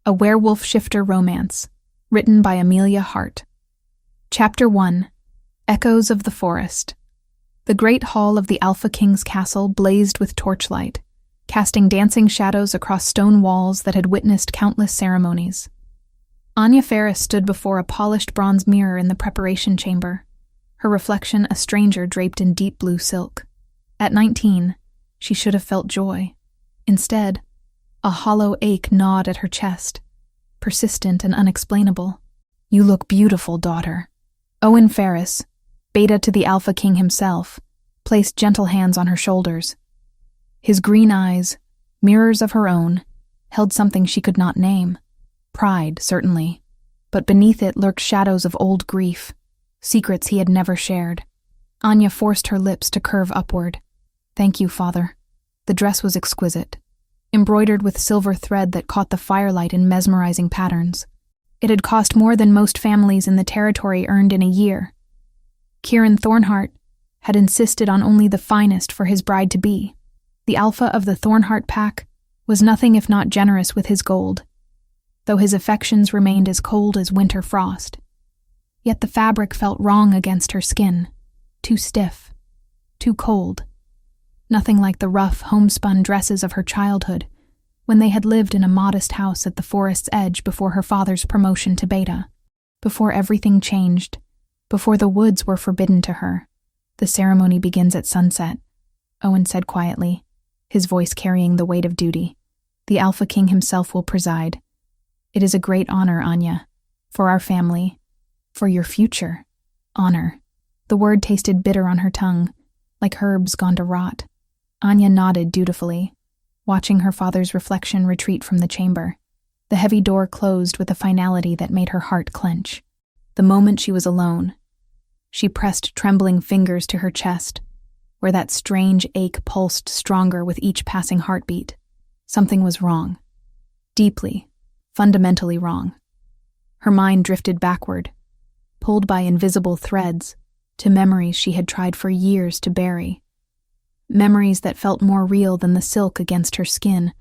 A Werewolf Shifter Romance, written by Amelia Hart. Chapter 1. Echoes of the Forest. The great hall of the Alpha King's castle blazed with torchlight, casting dancing shadows across stone walls that had witnessed countless ceremonies. Anya Ferris stood before a polished bronze mirror in the preparation chamber, her reflection a stranger draped in deep blue silk. At 19, she should have felt joy. Instead, a hollow ache gnawed at her chest, persistent and unexplainable. "You look beautiful, daughter." Owen Ferris, beta to the Alpha King himself, placed gentle hands on her shoulders. His green eyes, mirrors of her own, held something she could not name. Pride, certainly, but beneath it lurked shadows of old grief, secrets he had never shared. Anya forced her lips to curve upward. "Thank you, father." The dress was exquisite, embroidered with silver thread that caught the firelight in mesmerizing patterns. It had cost more than most families in the territory earned in a year. Kieran Thornhart had insisted on only the finest for his bride-to-be. The alpha of the Thornhart pack was nothing if not generous with his gold, though his affections remained as cold as winter frost. Yet the fabric felt wrong against her skin, too stiff, too cold. Nothing like the rough, homespun dresses of her childhood, when they had lived in a modest house at the forest's edge before her father's promotion to beta. Before everything changed, before the woods were forbidden to her. "The ceremony begins at sunset," Owen said quietly, his voice carrying the weight of duty. "The Alpha King himself will preside. It is a great honor, Anya, for our family, for your future. Honor." The word tasted bitter on her tongue, like herbs gone to rot. Anya nodded dutifully, watching her father's reflection retreat from the chamber. The heavy door closed with a finality that made her heart clench. The moment she was alone, she pressed trembling fingers to her chest, where that strange ache pulsed stronger with each passing heartbeat. Something was wrong. Deeply, fundamentally wrong. Her mind drifted backward, pulled by invisible threads, to memories she had tried for years to bury. Memories that felt more real than the silk against her skin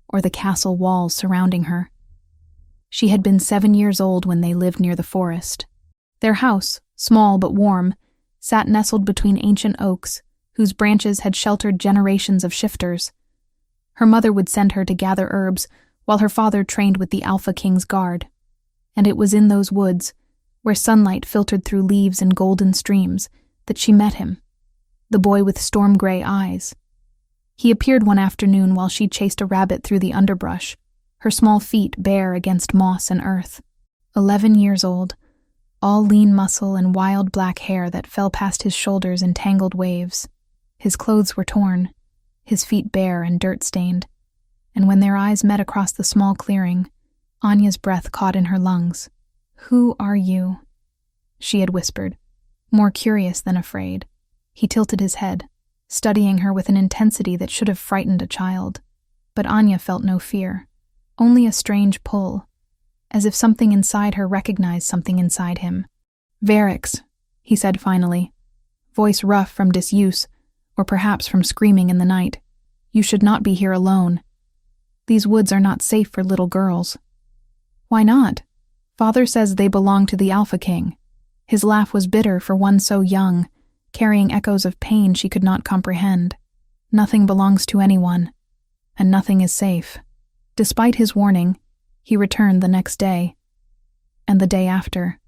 or the castle walls surrounding her. She had been 7 years old when they lived near the forest. Their house, small but warm, sat nestled between ancient oaks whose branches had sheltered generations of shifters. Her mother would send her to gather herbs while her father trained with the Alpha King's guard. And it was in those woods, where sunlight filtered through leaves and golden streams, that she met him. The boy with storm-gray eyes. He appeared one afternoon while she chased a rabbit through the underbrush, her small feet bare against moss and earth. 11 years old, all lean muscle and wild black hair that fell past his shoulders in tangled waves. His clothes were torn, his feet bare and dirt-stained, and when their eyes met across the small clearing, Anya's breath caught in her lungs. "Who are you?" she had whispered, more curious than afraid. He tilted his head, studying her with an intensity that should have frightened a child. But Anya felt no fear, only a strange pull, as if something inside her recognized something inside him. "Verix," he said finally, voice rough from disuse, or perhaps from screaming in the night. "You should not be here alone. These woods are not safe for little girls." "Why not? Father says they belong to the Alpha King." His laugh was bitter for one so young, carrying echoes of pain she could not comprehend. "Nothing belongs to anyone, and nothing is safe." Despite his warning, he returned the next day, and the day after.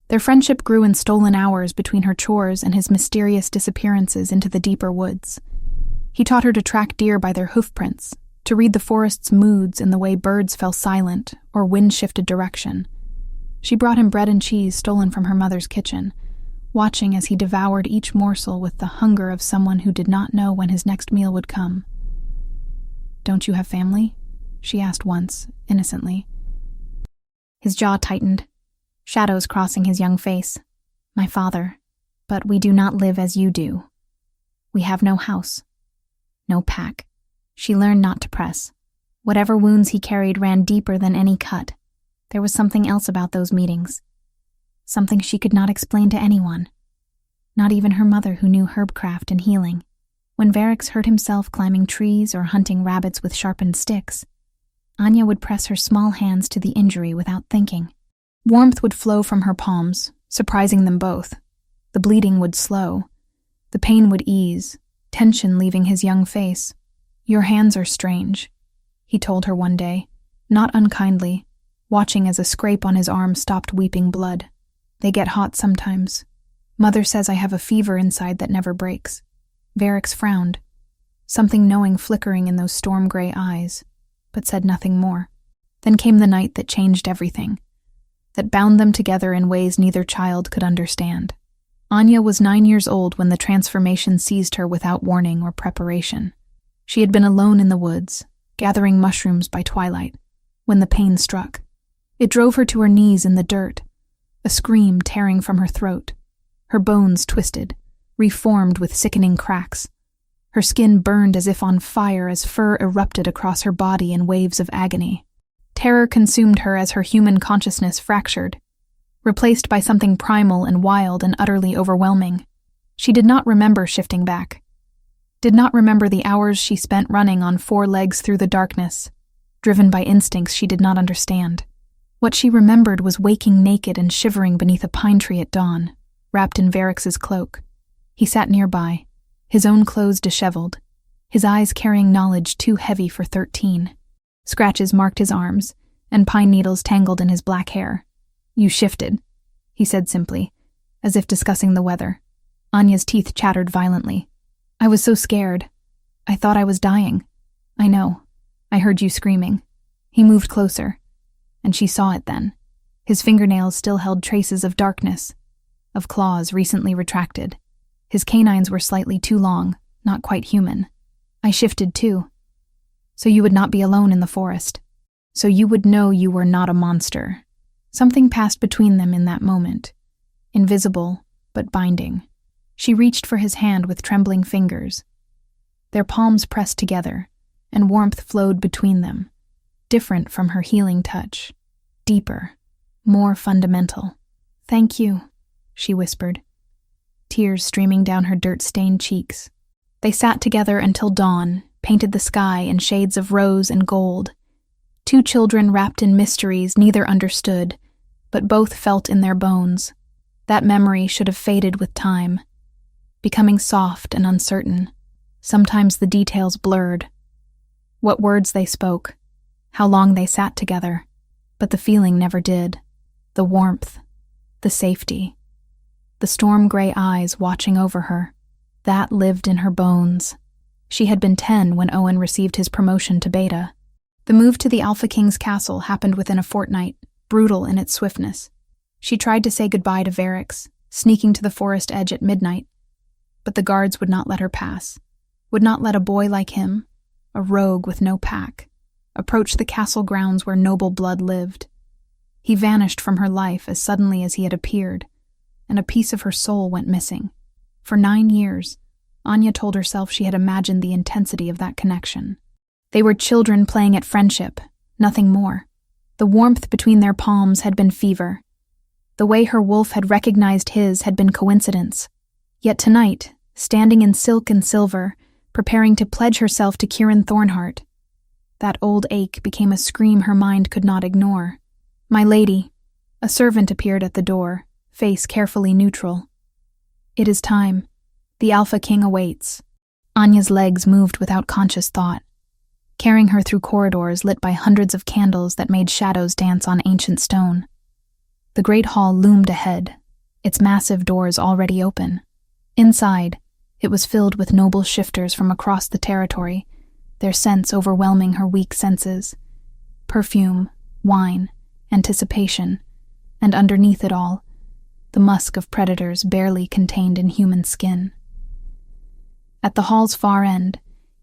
Their friendship grew in stolen hours between her chores and his mysterious disappearances into the deeper woods. He taught her to track deer by their hoofprints, to read the forest's moods in the way birds fell silent or wind shifted direction. She brought him bread and cheese stolen from her mother's kitchen, watching as he devoured each morsel with the hunger of someone who did not know when his next meal would come. "Don't you have family?" she asked once, innocently. His jaw tightened, shadows crossing his young face. "My father, but we do not live as you do. We have no house, no pack." She learned not to press. Whatever wounds he carried ran deeper than any cut. There was something else about those meetings. Something she could not explain to anyone. Not even her mother who knew herbcraft and healing. When Verix hurt himself climbing trees or hunting rabbits with sharpened sticks, Anya would press her small hands to the injury without thinking. Warmth would flow from her palms, surprising them both. The bleeding would slow. The pain would ease, tension leaving his young face. "Your hands are strange," he told her one day, not unkindly, watching as a scrape on his arm stopped weeping blood. "They get hot sometimes. Mother says I have a fever inside that never breaks." Varix frowned, something knowing flickering in those storm-gray eyes, but said nothing more. Then came the night that changed everything, that bound them together in ways neither child could understand. Anya was 9 years old when the transformation seized her without warning or preparation. She had been alone in the woods, gathering mushrooms by twilight, when the pain struck. It drove her to her knees in the dirt, a scream tearing from her throat. Her bones twisted, reformed with sickening cracks. Her skin burned as if on fire as fur erupted across her body in waves of agony. Terror consumed her as her human consciousness fractured, replaced by something primal and wild and utterly overwhelming. She did not remember shifting back, did not remember the hours she spent running on 4 legs through the darkness, driven by instincts she did not understand. What she remembered was waking naked and shivering beneath a pine tree at dawn, wrapped in Varix's cloak. He sat nearby, his own clothes disheveled, his eyes carrying knowledge too heavy for 13. Scratches marked his arms, and pine needles tangled in his black hair. "You shifted," he said simply, as if discussing the weather. Anya's teeth chattered violently. "I was so scared. I thought I was dying." "I know. I heard you screaming." He moved closer, and she saw it then. His fingernails still held traces of darkness, of claws recently retracted. His canines were slightly too long, not quite human. "I shifted too. So you would not be alone in the forest. So you would know you were not a monster." Something passed between them in that moment, invisible but binding. She reached for his hand with trembling fingers. Their palms pressed together, and warmth flowed between them, different from her healing touch, deeper, more fundamental. "Thank you," she whispered, tears streaming down her dirt-stained cheeks. They sat together until dawn, painted the sky in shades of rose and gold. 2 children wrapped in mysteries neither understood, but both felt in their bones. That memory should have faded with time, becoming soft and uncertain. Sometimes the details blurred. What words they spoke, how long they sat together, but the feeling never did. The warmth, the safety, the storm-gray eyes watching over her, that lived in her bones. She had been 10 when Owen received his promotion to Beta. The move to the Alpha King's castle happened within a fortnight, brutal in its swiftness. She tried to say goodbye to Varix, sneaking to the forest edge at midnight, but the guards would not let her pass, would not let a boy like him, a rogue with no pack, approach the castle grounds where noble blood lived. He vanished from her life as suddenly as he had appeared, and a piece of her soul went missing. For 9 years, Anya told herself she had imagined the intensity of that connection. They were children playing at friendship, nothing more. The warmth between their palms had been fever. The way her wolf had recognized his had been coincidence. Yet tonight, standing in silk and silver, preparing to pledge herself to Kieran Thornheart, that old ache became a scream her mind could not ignore. "My lady," a servant appeared at the door, face carefully neutral. "It is time. The Alpha King awaits." Anya's legs moved without conscious thought, carrying her through corridors lit by hundreds of candles that made shadows dance on ancient stone. The great hall loomed ahead, its massive doors already open. Inside, it was filled with noble shifters from across the territory, their scents overwhelming her weak senses. Perfume, wine, anticipation, and underneath it all, the musk of predators barely contained in human skin. At the hall's far end,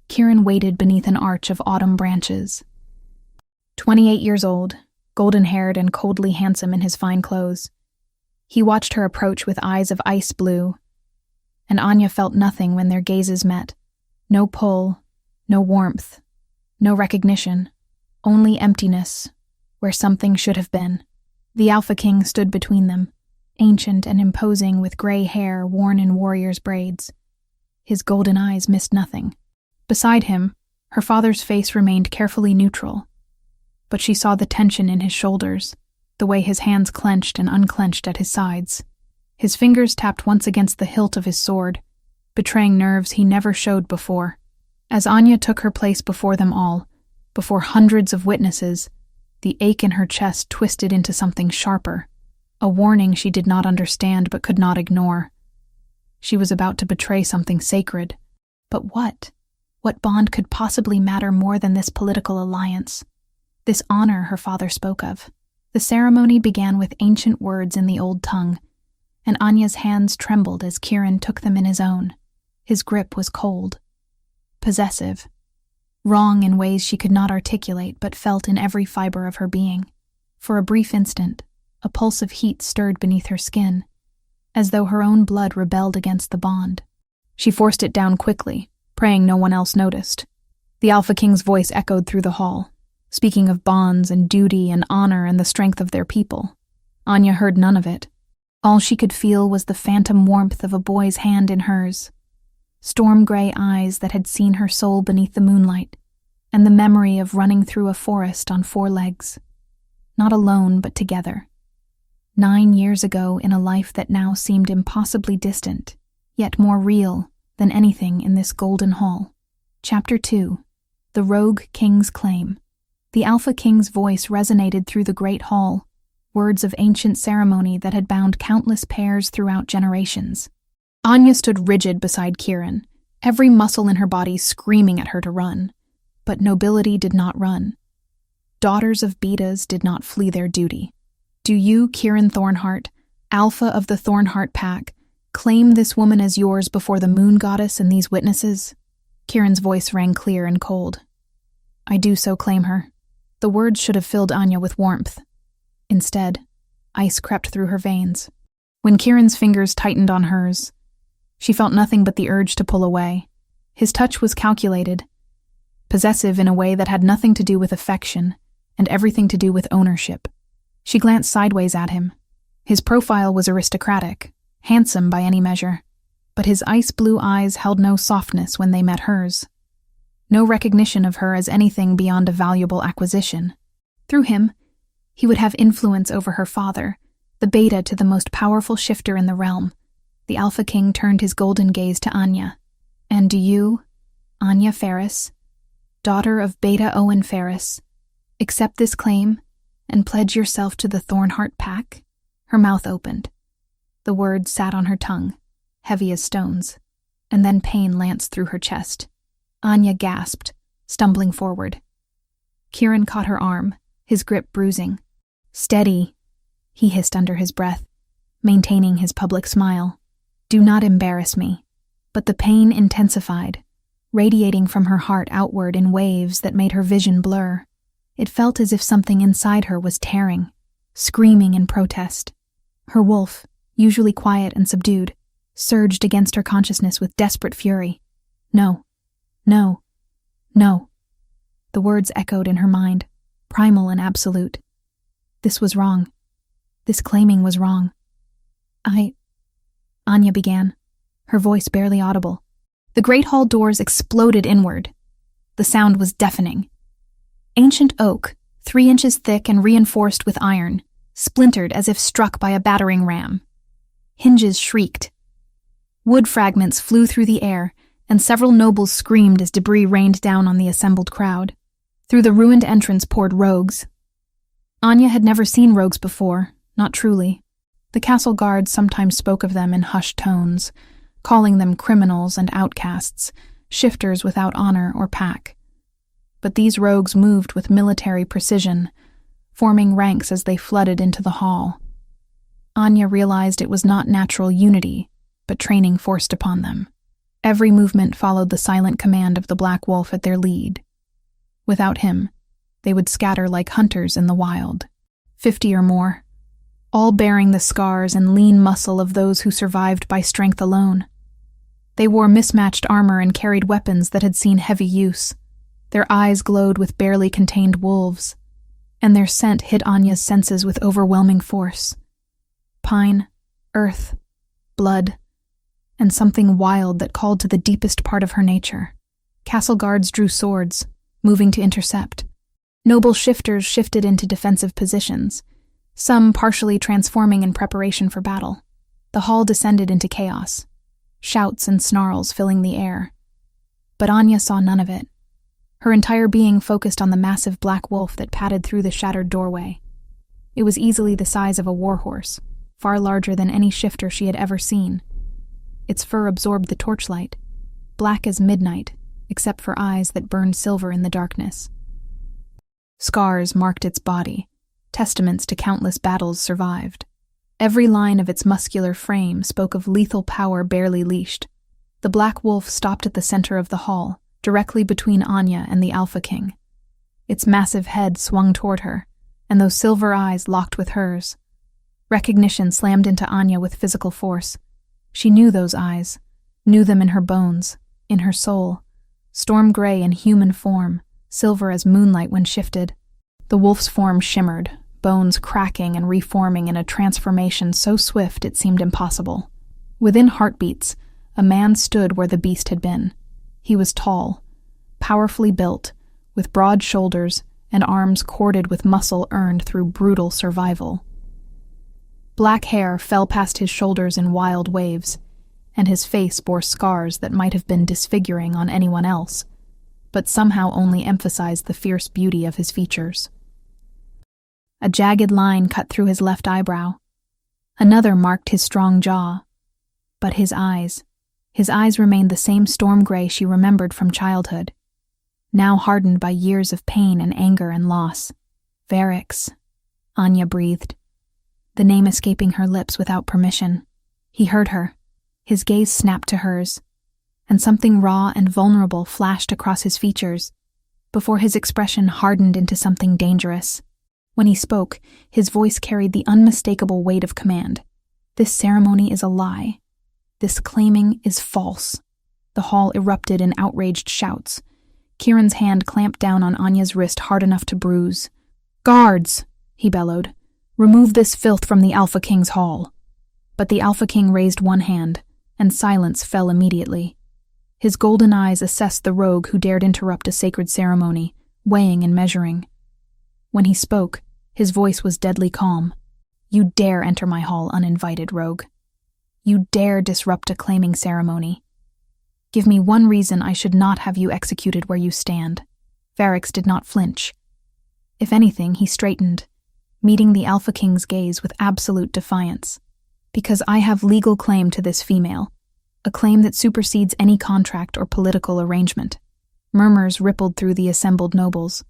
Kieran waited beneath an arch of autumn branches. 28 years old, golden-haired and coldly handsome in his fine clothes. He watched her approach with eyes of ice blue, and Anya felt nothing when their gazes met. No pull, no warmth, no recognition, only emptiness, where something should have been. The Alpha King stood between them, ancient and imposing with gray hair worn in warrior's braids. His golden eyes missed nothing. Beside him, her father's face remained carefully neutral, but she saw the tension in his shoulders, the way his hands clenched and unclenched at his sides. His fingers tapped once against the hilt of his sword, betraying nerves he never showed before. As Anya took her place before them all, before hundreds of witnesses, the ache in her chest twisted into something sharper, a warning she did not understand but could not ignore. She was about to betray something sacred. But what? What bond could possibly matter more than this political alliance? This honor her father spoke of. The ceremony began with ancient words in the old tongue, and Anya's hands trembled as Kieran took them in his own. His grip was cold, possessive, wrong in ways she could not articulate but felt in every fiber of her being. For a brief instant, a pulse of heat stirred beneath her skin, as though her own blood rebelled against the bond. She forced it down quickly, praying no one else noticed. The Alpha King's voice echoed through the hall, speaking of bonds and duty and honor and the strength of their people. Anya heard none of it. All she could feel was the phantom warmth of a boy's hand in hers, storm-gray eyes that had seen her soul beneath the moonlight, and the memory of running through a forest on 4 legs. Not alone, but together. 9 years ago in a life that now seemed impossibly distant, yet more real than anything in this golden hall. Chapter 2. The Rogue King's Claim. The Alpha King's voice resonated through the great hall, words of ancient ceremony that had bound countless pairs throughout generations. Anya stood rigid beside Kieran, every muscle in her body screaming at her to run. But nobility did not run. Daughters of Betas did not flee their duty. Do you, Kieran Thornheart, Alpha of the Thornheart Pack, claim this woman as yours before the moon goddess and these witnesses? Kieran's voice rang clear and cold. I do so claim her. The words should have filled Anya with warmth. Instead, ice crept through her veins. When Kieran's fingers tightened on hers, she felt nothing but the urge to pull away. His touch was calculated, possessive in a way that had nothing to do with affection and everything to do with ownership. She glanced sideways at him. His profile was aristocratic, handsome by any measure, but his ice-blue eyes held no softness when they met hers. No recognition of her as anything beyond a valuable acquisition. Through him, he would have influence over her father, the Beta to the most powerful shifter in the realm. The Alpha King turned his golden gaze to Anya. And do you, Anya Ferris, daughter of Beta Owen Ferris, accept this claim and pledge yourself to the Thornheart Pack? Her mouth opened. The words sat on her tongue, heavy as stones, and then pain lanced through her chest. Anya gasped, stumbling forward. Kieran caught her arm, his grip bruising. Steady, he hissed under his breath, maintaining his public smile. Do not embarrass me. But the pain intensified, radiating from her heart outward in waves that made her vision blur. It felt as if something inside her was tearing, screaming in protest. Her wolf, usually quiet and subdued, surged against her consciousness with desperate fury. No, no, no. The words echoed in her mind, primal and absolute. This was wrong. This claiming was wrong. Anya began, her voice barely audible. The great hall doors exploded inward. The sound was deafening. Ancient oak, 3 inches thick and reinforced with iron, splintered as if struck by a battering ram. Hinges shrieked. Wood fragments flew through the air, and several nobles screamed as debris rained down on the assembled crowd. Through the ruined entrance poured rogues. Anya had never seen rogues before, not truly. The castle guards sometimes spoke of them in hushed tones, calling them criminals and outcasts, shifters without honor or pack. But these rogues moved with military precision, forming ranks as they flooded into the hall. Anya realized it was not natural unity, but training forced upon them. Every movement followed the silent command of the Black Wolf at their lead. Without him, they would scatter like hunters in the wild. 50 or more, all bearing the scars and lean muscle of those who survived by strength alone. They wore mismatched armor and carried weapons that had seen heavy use. Their eyes glowed with barely contained wolves, and their scent hit Anya's senses with overwhelming force. Pine, earth, blood, and something wild that called to the deepest part of her nature. Castle guards drew swords, moving to intercept. Noble shifters shifted into defensive positions, some partially transforming in preparation for battle. The hall descended into chaos, shouts and snarls filling the air. But Anya saw none of it. Her entire being focused on the massive black wolf that padded through the shattered doorway. It was easily the size of a warhorse, far larger than any shifter she had ever seen. Its fur absorbed the torchlight, black as midnight, except for eyes that burned silver in the darkness. Scars marked its body, testaments to countless battles survived. Every line of its muscular frame spoke of lethal power barely leashed. The black wolf stopped at the center of the hall, directly between Anya and the Alpha King. Its massive head swung toward her, and those silver eyes locked with hers. Recognition slammed into Anya with physical force. She knew those eyes, knew them in her bones, in her soul. Storm gray in human form, silver as moonlight when shifted. The wolf's form shimmered, bones cracking and reforming in a transformation so swift it seemed impossible. Within heartbeats, a man stood where the beast had been. He was tall, powerfully built, with broad shoulders and arms corded with muscle earned through brutal survival. Black hair fell past his shoulders in wild waves, and his face bore scars that might have been disfiguring on anyone else, but somehow only emphasized the fierce beauty of his features. A jagged line cut through his left eyebrow. Another marked his strong jaw. But his eyes remained the same storm gray she remembered from childhood, now hardened by years of pain and anger and loss. Varix, Anya breathed, the name escaping her lips without permission. He heard her. His gaze snapped to hers, and something raw and vulnerable flashed across his features, before his expression hardened into something dangerous. When he spoke, his voice carried the unmistakable weight of command. This ceremony is a lie. This claiming is false. The hall erupted in outraged shouts. Kieran's hand clamped down on Anya's wrist hard enough to bruise. "Guards!" he bellowed. "Remove this filth from the Alpha King's hall." But the Alpha King raised one hand, and silence fell immediately. His golden eyes assessed the rogue who dared interrupt a sacred ceremony, weighing and measuring. When he spoke, his voice was deadly calm. "You dare enter my hall uninvited, rogue. You dare disrupt a claiming ceremony. Give me one reason I should not have you executed where you stand." Varix did not flinch. If anything, he straightened, meeting the Alpha King's gaze with absolute defiance. "Because I have legal claim to this female, a claim that supersedes any contract or political arrangement." Murmurs rippled through the assembled nobles.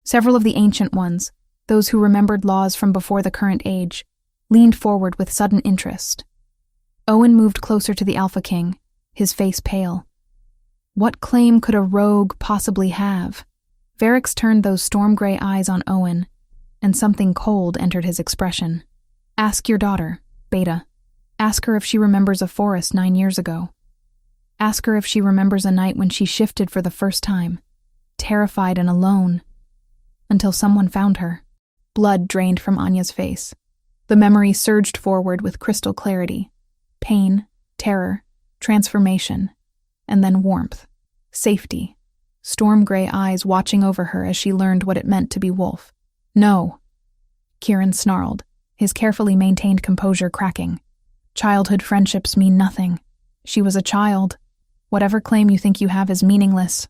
Several of the ancient ones, those who remembered laws from before the current age, leaned forward with sudden interest. Owen moved closer to the Alpha King, his face pale. What claim could a rogue possibly have? Varix turned those storm-gray eyes on Owen, and something cold entered his expression. "Ask your daughter, Beta. Ask her if she remembers a forest 9 years ago. Ask her if she remembers a night when she shifted for the first time, terrified and alone, until someone found her." Blood drained from Anya's face. The memory surged forward with crystal clarity. Pain, terror, transformation, and then warmth, safety, storm-gray eyes watching over her as she learned what it meant to be wolf. "No," Kieran snarled, his carefully maintained composure cracking. "Childhood friendships mean nothing. She was a child. Whatever claim you think you have is meaningless.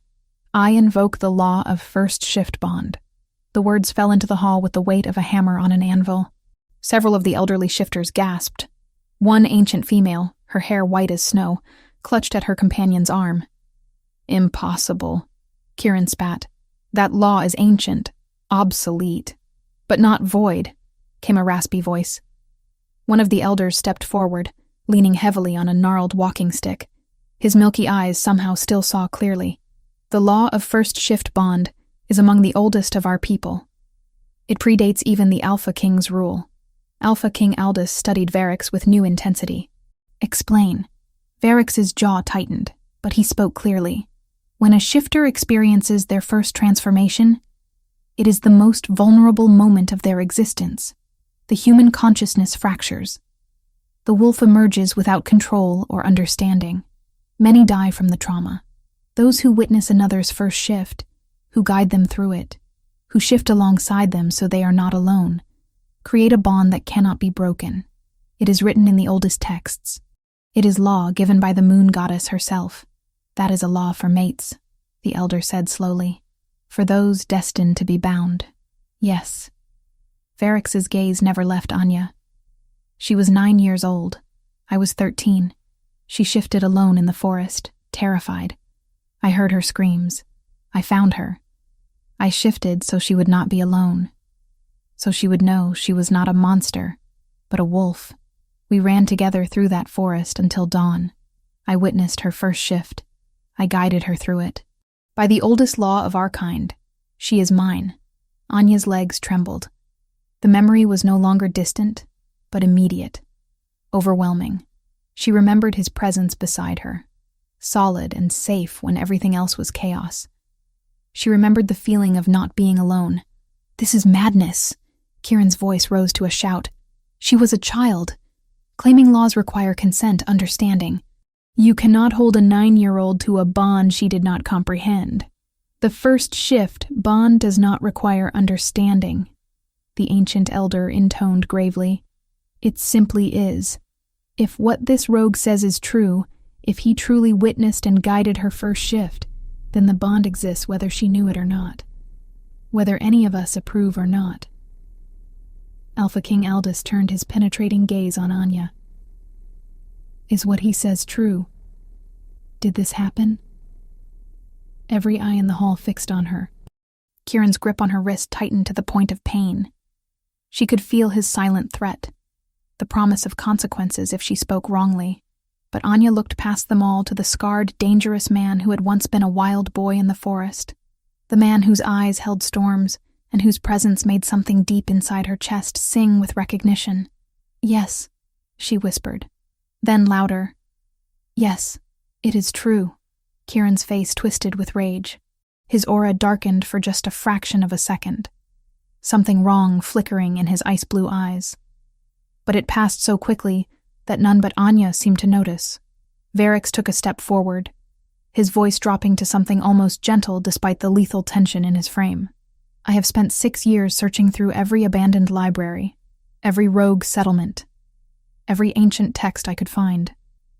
I invoke the law of first shift bond." The words fell into the hall with the weight of a hammer on an anvil. Several of the elderly shifters gasped. One ancient female, her hair white as snow, clutched at her companion's arm. "Impossible," Kieran spat. "That law is ancient, obsolete, but not void," came a raspy voice. One of the elders stepped forward, leaning heavily on a gnarled walking stick. His milky eyes somehow still saw clearly. "The law of first shift bond is among the oldest of our people. It predates even the Alpha King's rule." Alpha King Aldous studied Varix with new intensity. "Explain." Varix's jaw tightened, but he spoke clearly. "When a shifter experiences their first transformation, it is the most vulnerable moment of their existence. The human consciousness fractures. The wolf emerges without control or understanding. Many die from the trauma. Those who witness another's first shift, who guide them through it, who shift alongside them so they are not alone, create a bond that cannot be broken. It is written in the oldest texts. It is law given by the moon goddess herself. That is a law for mates, the elder said slowly, for those destined to be bound. Yes. Varix's gaze never left Anya. She was 9 years old. I was 13. She shifted alone in the forest, terrified. I heard her screams. I found her. I shifted so she would not be alone. So she would know she was not a monster, but a wolf. We ran together through that forest until dawn. I witnessed her first shift. I guided her through it. By the oldest law of our kind, she is mine. Anya's legs trembled. The memory was no longer distant, but immediate, overwhelming. She remembered his presence beside her, solid and safe when everything else was chaos. She remembered the feeling of not being alone. This is madness. Kieran's voice rose to a shout. She was a child. Claiming laws require consent, understanding. You cannot hold a 9-year-old to a bond she did not comprehend. The first shift, bond does not require understanding, the ancient elder intoned gravely. It simply is. If what this rogue says is true, if he truly witnessed and guided her first shift, then the bond exists whether she knew it or not. Whether any of us approve or not. Alpha King Aldous turned his penetrating gaze on Anya. Is what he says true? Did this happen? Every eye in the hall fixed on her. Kieran's grip on her wrist tightened to the point of pain. She could feel his silent threat, the promise of consequences if she spoke wrongly. But Anya looked past them all to the scarred, dangerous man who had once been a wild boy in the forest, the man whose eyes held storms and whose presence made something deep inside her chest sing with recognition. Yes, she whispered. Then louder. Yes, it is true. Kieran's face twisted with rage. His aura darkened for just a fraction of a second. Something wrong flickering in his ice-blue eyes. But it passed so quickly that none but Anya seemed to notice. Varix took a step forward, his voice dropping to something almost gentle despite the lethal tension in his frame. I have spent 6 years searching through every abandoned library, every rogue settlement, every ancient text I could find.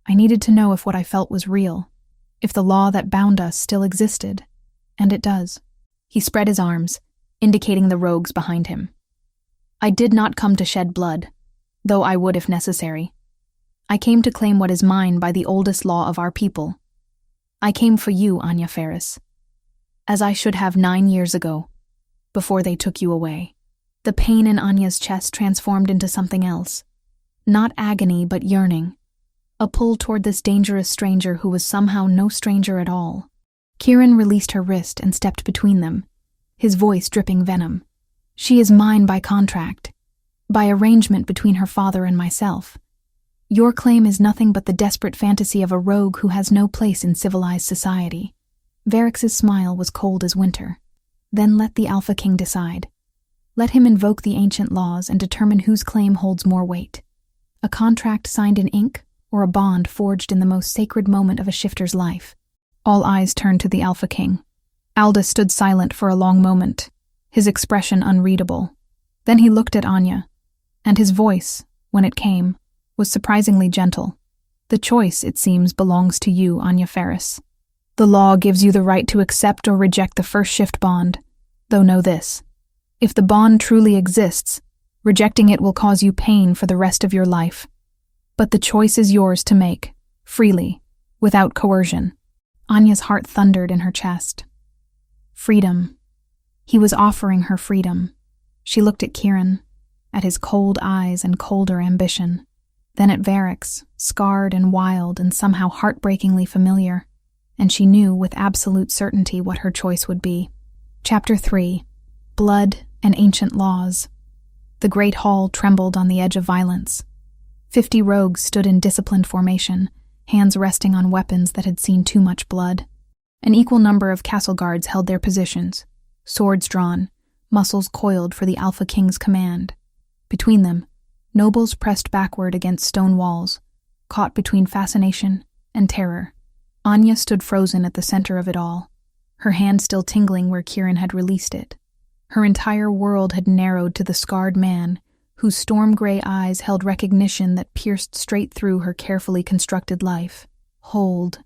I needed to know if what I felt was real, if the law that bound us still existed, and it does. He spread his arms, indicating the rogues behind him. I did not come to shed blood, though I would if necessary. I came to claim what is mine by the oldest law of our people. I came for you, Anya Ferris, as I should have 9 years ago, before they took you away. The pain in Anya's chest transformed into something else. Not agony, but yearning. A pull toward this dangerous stranger who was somehow no stranger at all. Kieran released her wrist and stepped between them, his voice dripping venom. She is mine by contract, by arrangement between her father and myself. Your claim is nothing but the desperate fantasy of a rogue who has no place in civilized society. Varix's smile was cold as winter. Then let the Alpha King decide. Let him invoke the ancient laws and determine whose claim holds more weight. A contract signed in ink, or a bond forged in the most sacred moment of a shifter's life. All eyes turned to the Alpha King. Aldous stood silent for a long moment, his expression unreadable. Then he looked at Anya, and his voice, when it came, was surprisingly gentle. The choice, it seems, belongs to you, Anya Ferris. The law gives you the right to accept or reject the first shift bond, though know this. If the bond truly exists, rejecting it will cause you pain for the rest of your life. But the choice is yours to make, freely, without coercion. Anya's heart thundered in her chest. Freedom. He was offering her freedom. She looked at Kieran, at his cold eyes and colder ambition, then at Varix, scarred and wild and somehow heartbreakingly familiar, and she knew with absolute certainty what her choice would be. Chapter 3. Blood and Ancient Laws. The great hall trembled on the edge of violence. 50 rogues stood in disciplined formation, hands resting on weapons that had seen too much blood. An equal number of castle guards held their positions, swords drawn, muscles coiled for the Alpha King's command. Between them, nobles pressed backward against stone walls, caught between fascination and terror. Anya stood frozen at the center of it all, her hand still tingling where Kieran had released it, Her entire world had narrowed to the scarred man, whose storm-gray eyes held recognition that pierced straight through her carefully constructed life. Hold.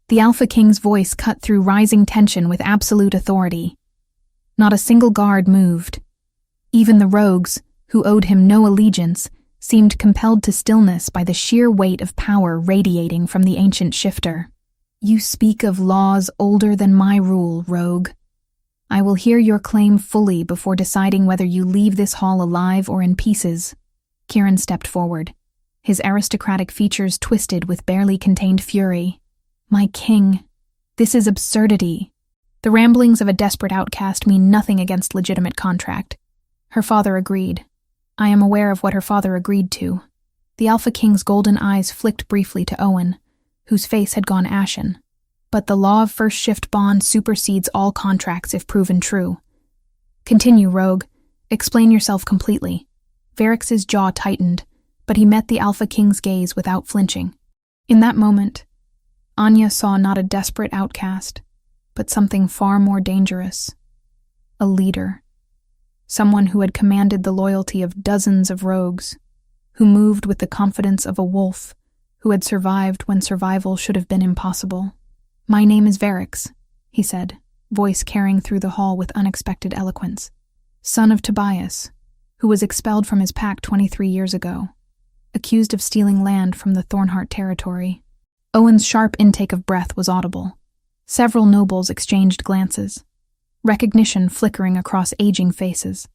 The Alpha King's voice cut through rising tension with absolute authority. Not a single guard moved. Even the rogues, who owed him no allegiance, seemed compelled to stillness by the sheer weight of power radiating from the ancient shifter. You speak of laws older than my rule, rogue. I will hear your claim fully before deciding whether you leave this hall alive or in pieces. Kieran stepped forward, his aristocratic features twisted with barely contained fury. My king, this is absurdity. The ramblings of a desperate outcast mean nothing against legitimate contract. Her father agreed. I am aware of what her father agreed to. The Alpha King's golden eyes flicked briefly to Owen, whose face had gone ashen. But the law of first shift bond supersedes all contracts if proven true. Continue, rogue. Explain yourself completely. Varrix's jaw tightened, but he met the Alpha King's gaze without flinching. In that moment, Anya saw not a desperate outcast, but something far more dangerous. A leader. Someone who had commanded the loyalty of dozens of rogues, who moved with the confidence of a wolf, who had survived when survival should have been impossible. My name is Werrix, he said, voice carrying through the hall with unexpected eloquence. Son of Tobias, who was expelled from his pack 23 years ago, accused of stealing land from the Thornheart territory. Owen's sharp intake of breath was audible. Several nobles exchanged glances, recognition flickering across aging faces.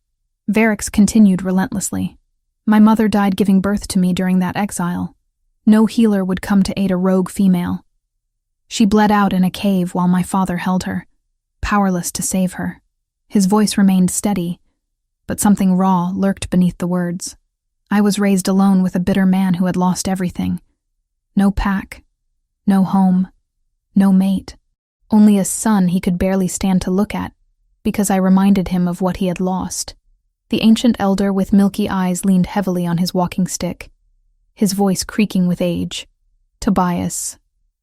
Werrix continued relentlessly. My mother died giving birth to me during that exile. No healer would come to aid a rogue female. She bled out in a cave while my father held her, powerless to save her. His voice remained steady, but something raw lurked beneath the words. I was raised alone with a bitter man who had lost everything. No pack, no home, no mate. Only a son he could barely stand to look at, because I reminded him of what he had lost. The ancient elder with milky eyes leaned heavily on his walking stick, his voice creaking with age. Tobias.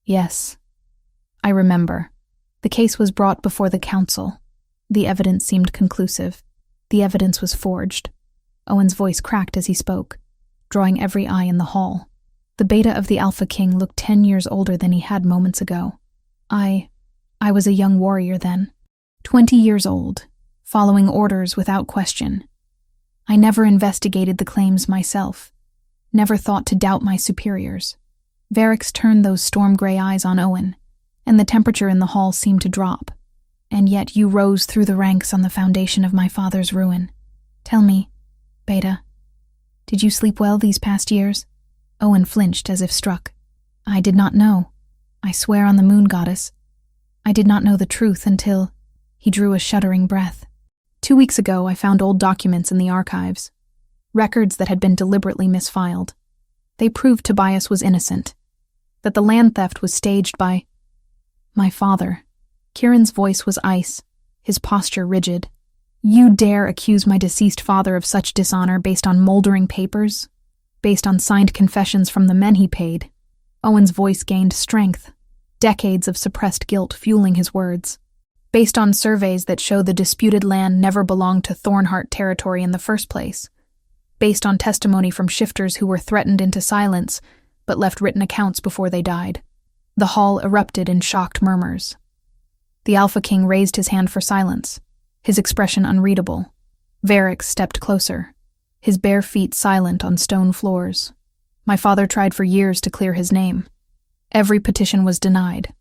Yes. I remember. The case was brought before the council. The evidence seemed conclusive. The evidence was forged. Owen's voice cracked as he spoke, drawing every eye in the hall. The beta of the Alpha King looked 10 years older than he had moments ago. I was a young warrior then, 20 years old, following orders without question. I never investigated the claims myself, never thought to doubt my superiors. Werrix turned those storm-gray eyes on Owen, and the temperature in the hall seemed to drop. And yet you rose through the ranks on the foundation of my father's ruin. Tell me, Beta, did you sleep well these past years? Owen flinched as if struck. I did not know. I swear on the moon goddess. I did not know the truth until... He drew a shuddering breath. 2 weeks ago, I found old documents in the archives. Records that had been deliberately misfiled. They proved Tobias was innocent. That the land theft was staged by... my father. Kieran's voice was ice, his posture rigid. You dare accuse my deceased father of such dishonor based on moldering papers? Based on signed confessions from the men he paid? Owen's voice gained strength, decades of suppressed guilt fueling his words. Based on surveys that show the disputed land never belonged to Thornheart territory in the first place. Based on testimony from shifters who were threatened into silence, but left written accounts before they died. The hall erupted in shocked murmurs. The Alpha King raised his hand for silence, his expression unreadable. Werrix stepped closer, his bare feet silent on stone floors. My father tried for years to clear his name. Every petition was denied.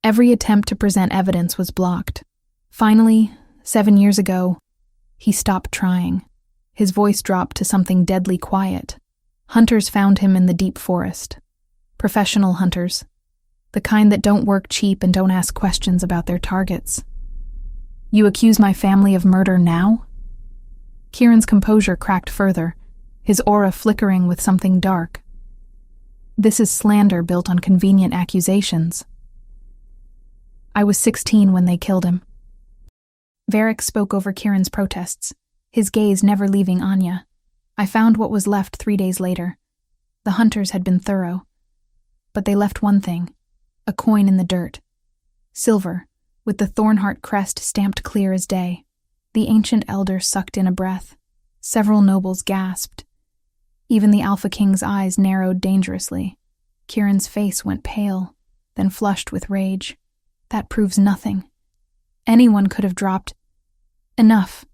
Every attempt to present evidence was blocked. Finally, 7 years ago, he stopped trying. His voice dropped to something deadly quiet. Hunters found him in the deep forest. Professional hunters. The kind that don't work cheap and don't ask questions about their targets. You accuse my family of murder now? Kieran's composure cracked further, his aura flickering with something dark. This is slander built on convenient accusations. I was 16 when they killed him. Werrix spoke over Kieran's protests, his gaze never leaving Anya. I found what was left 3 days later. The hunters had been thorough. But they left one thing. A coin in the dirt. Silver, with the Thornheart crest stamped clear as day. The ancient elder sucked in a breath. Several nobles gasped. Even the Alpha King's eyes narrowed dangerously. Kieran's face went pale, then flushed with rage. That proves nothing. Anyone could have dropped. Enough.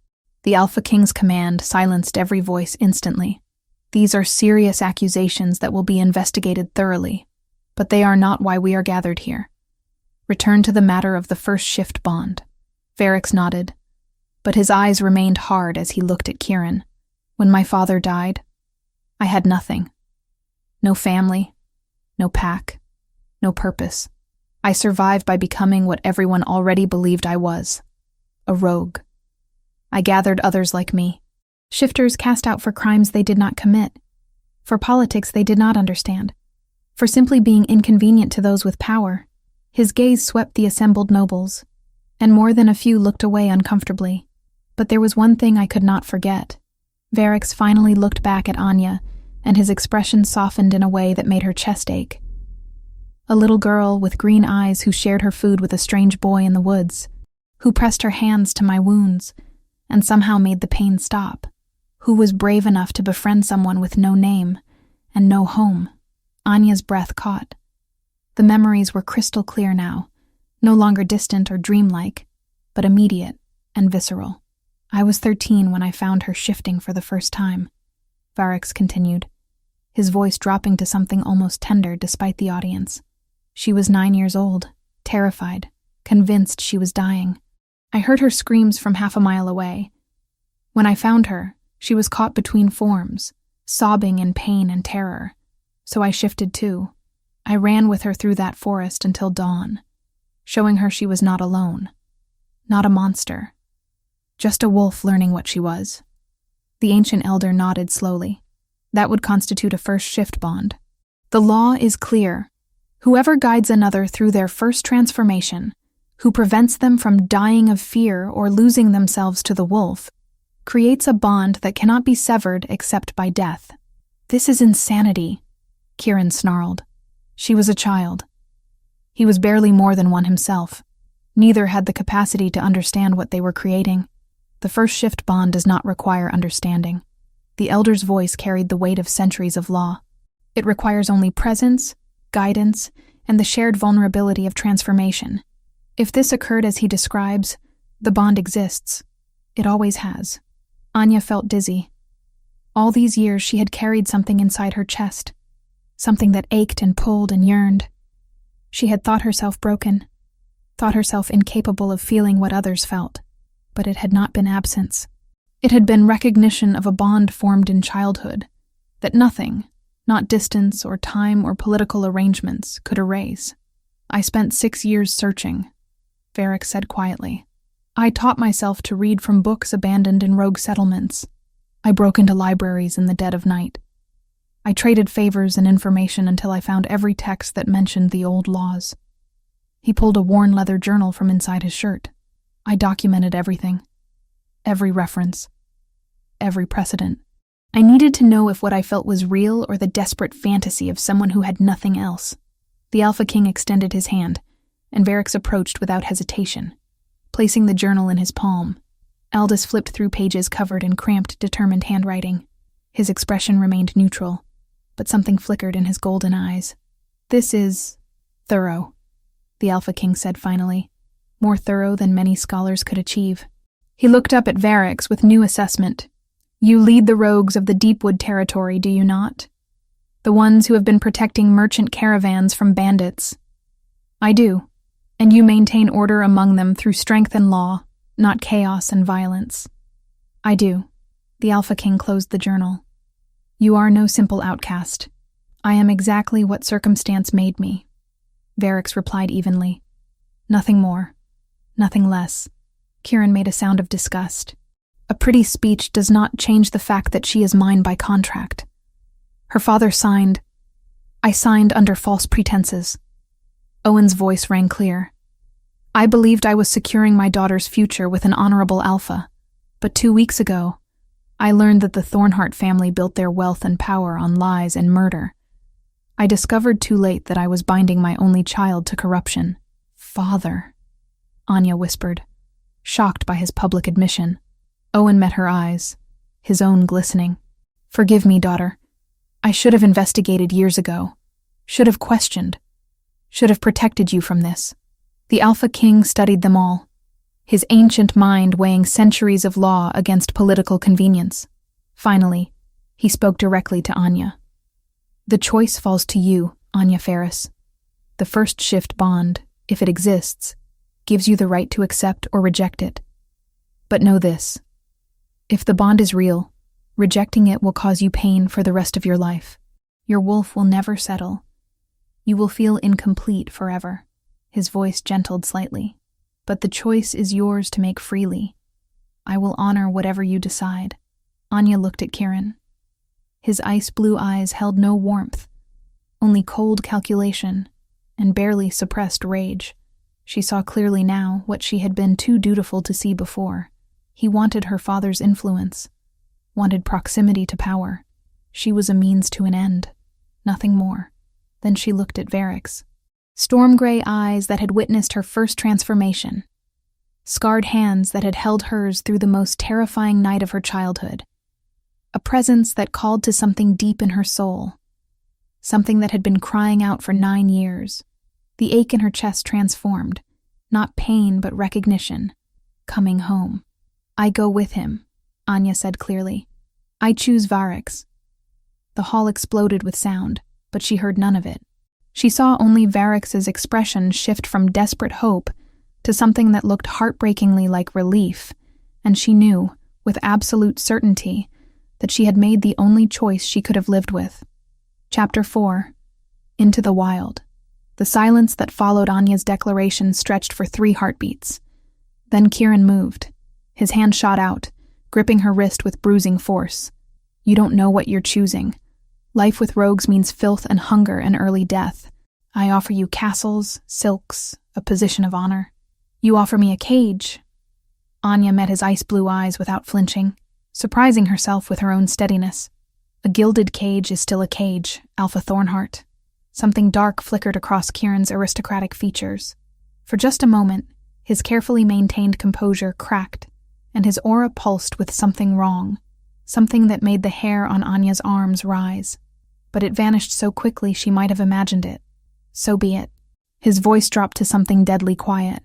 The Alpha King's command silenced every voice instantly. These are serious accusations that will be investigated thoroughly, but they are not why we are gathered here. Return to the matter of the first shift bond. Varix nodded, but his eyes remained hard as he looked at Kieran. When my father died, I had nothing. No family, no pack, no purpose. I survived by becoming what everyone already believed I was, a rogue. I gathered others like me. Shifters cast out for crimes they did not commit, for politics they did not understand, for simply being inconvenient to those with power. His gaze swept the assembled nobles, and more than a few looked away uncomfortably. But there was one thing I could not forget. Varix finally looked back at Anya, and his expression softened in a way that made her chest ache. A little girl with green eyes who shared her food with a strange boy in the woods, who pressed her hands to my wounds, and somehow made the pain stop, who was brave enough to befriend someone with no name and no home. Anya's breath caught. The memories were crystal clear now, no longer distant or dreamlike, but immediate and visceral. I was 13 when I found her shifting for the first time, Varix continued, his voice dropping to something almost tender despite the audience. She was 9 years old, terrified, convinced she was dying. I heard her screams from half a mile away. When I found her, she was caught between forms, sobbing in pain and terror. So I shifted too. I ran with her through that forest until dawn, showing her she was not alone, not a monster, just a wolf learning what she was. The ancient elder nodded slowly. That would constitute a first shift bond. The law is clear. Whoever guides another through their first transformation, who prevents them from dying of fear or losing themselves to the wolf, creates a bond that cannot be severed except by death. This is insanity, Kieran snarled. She was a child. He was barely more than one himself. Neither had the capacity to understand what they were creating. The first shift bond does not require understanding. The elder's voice carried the weight of centuries of law. It requires only presence, guidance, and the shared vulnerability of transformation. If this occurred as he describes, the bond exists. It always has. Anya felt dizzy. All these years she had carried something inside her chest, something that ached and pulled and yearned. She had thought herself broken, thought herself incapable of feeling what others felt, but it had not been absence. It had been recognition of a bond formed in childhood, that nothing, not distance or time or political arrangements, could erase. I spent 6 years searching, Varix said quietly. I taught myself to read from books abandoned in rogue settlements. I broke into libraries in the dead of night. I traded favors and information until I found every text that mentioned the old laws. He pulled a worn leather journal from inside his shirt. I documented everything. Every reference. Every precedent. I needed to know if what I felt was real or the desperate fantasy of someone who had nothing else. The Alpha King extended his hand, and Varix approached without hesitation, placing the journal in his palm. Aldous flipped through pages covered in cramped, determined handwriting. His expression remained neutral, but something flickered in his golden eyes. This is thorough, the Alpha King said finally, more thorough than many scholars could achieve. He looked up at Varix with new assessment. You lead the rogues of the Deepwood territory, do you not? The ones who have been protecting merchant caravans from bandits. I do, and you maintain order among them through strength and law, not chaos and violence. I do. The Alpha King closed the journal. You are no simple outcast. I am exactly what circumstance made me. Varix replied evenly. Nothing more. Nothing less. Kieran made a sound of disgust. A pretty speech does not change the fact that she is mine by contract. Her father signed. I signed under false pretenses. Owen's voice rang clear. I believed I was securing my daughter's future with an honorable alpha, but 2 weeks ago, I learned that the Thornhart family built their wealth and power on lies and murder. I discovered too late that I was binding my only child to corruption. Father, Anya whispered, shocked by his public admission. Owen met her eyes, his own glistening. "Forgive me, daughter. I should have investigated years ago. Should have questioned. Should have protected you from this." The Alpha King studied them all, his ancient mind weighing centuries of law against political convenience. Finally, he spoke directly to Anya. "The choice falls to you, Anya Ferris. The first shift bond, if it exists, gives you the right to accept or reject it. But know this. If the bond is real, rejecting it will cause you pain for the rest of your life. Your wolf will never settle. You will feel incomplete forever." His voice gentled slightly. "But the choice is yours to make freely. I will honor whatever you decide." Anya looked at Kieran. His ice-blue eyes held no warmth, only cold calculation and barely suppressed rage. She saw clearly now what she had been too dutiful to see before. He wanted her father's influence, wanted proximity to power. She was a means to an end, nothing more. Then she looked at Varix. Storm-gray eyes that had witnessed her first transformation, scarred hands that had held hers through the most terrifying night of her childhood, a presence that called to something deep in her soul, something that had been crying out for 9 years. The ache in her chest transformed, not pain but recognition, coming home. "I go with him," Anya said clearly. "I choose Varix." The hall exploded with sound, but she heard none of it. She saw only Varix's expression shift from desperate hope to something that looked heartbreakingly like relief, and she knew, with absolute certainty, that she had made the only choice she could have lived with. Chapter 4. Into the Wild. The silence that followed Anya's declaration stretched for 3 heartbeats. Then Kieran moved. His hand shot out, gripping her wrist with bruising force. "You don't know what you're choosing. Life with rogues means filth and hunger and early death. I offer you castles, silks, a position of honor. You offer me a cage." Anya met his ice-blue eyes without flinching, surprising herself with her own steadiness. "A gilded cage is still a cage, Alpha Thornheart." Something dark flickered across Kieran's aristocratic features. For just a moment, his carefully maintained composure cracked, and his aura pulsed with something wrong, something that made the hair on Anya's arms rise. But it vanished so quickly she might have imagined it. "So be it." His voice dropped to something deadly quiet.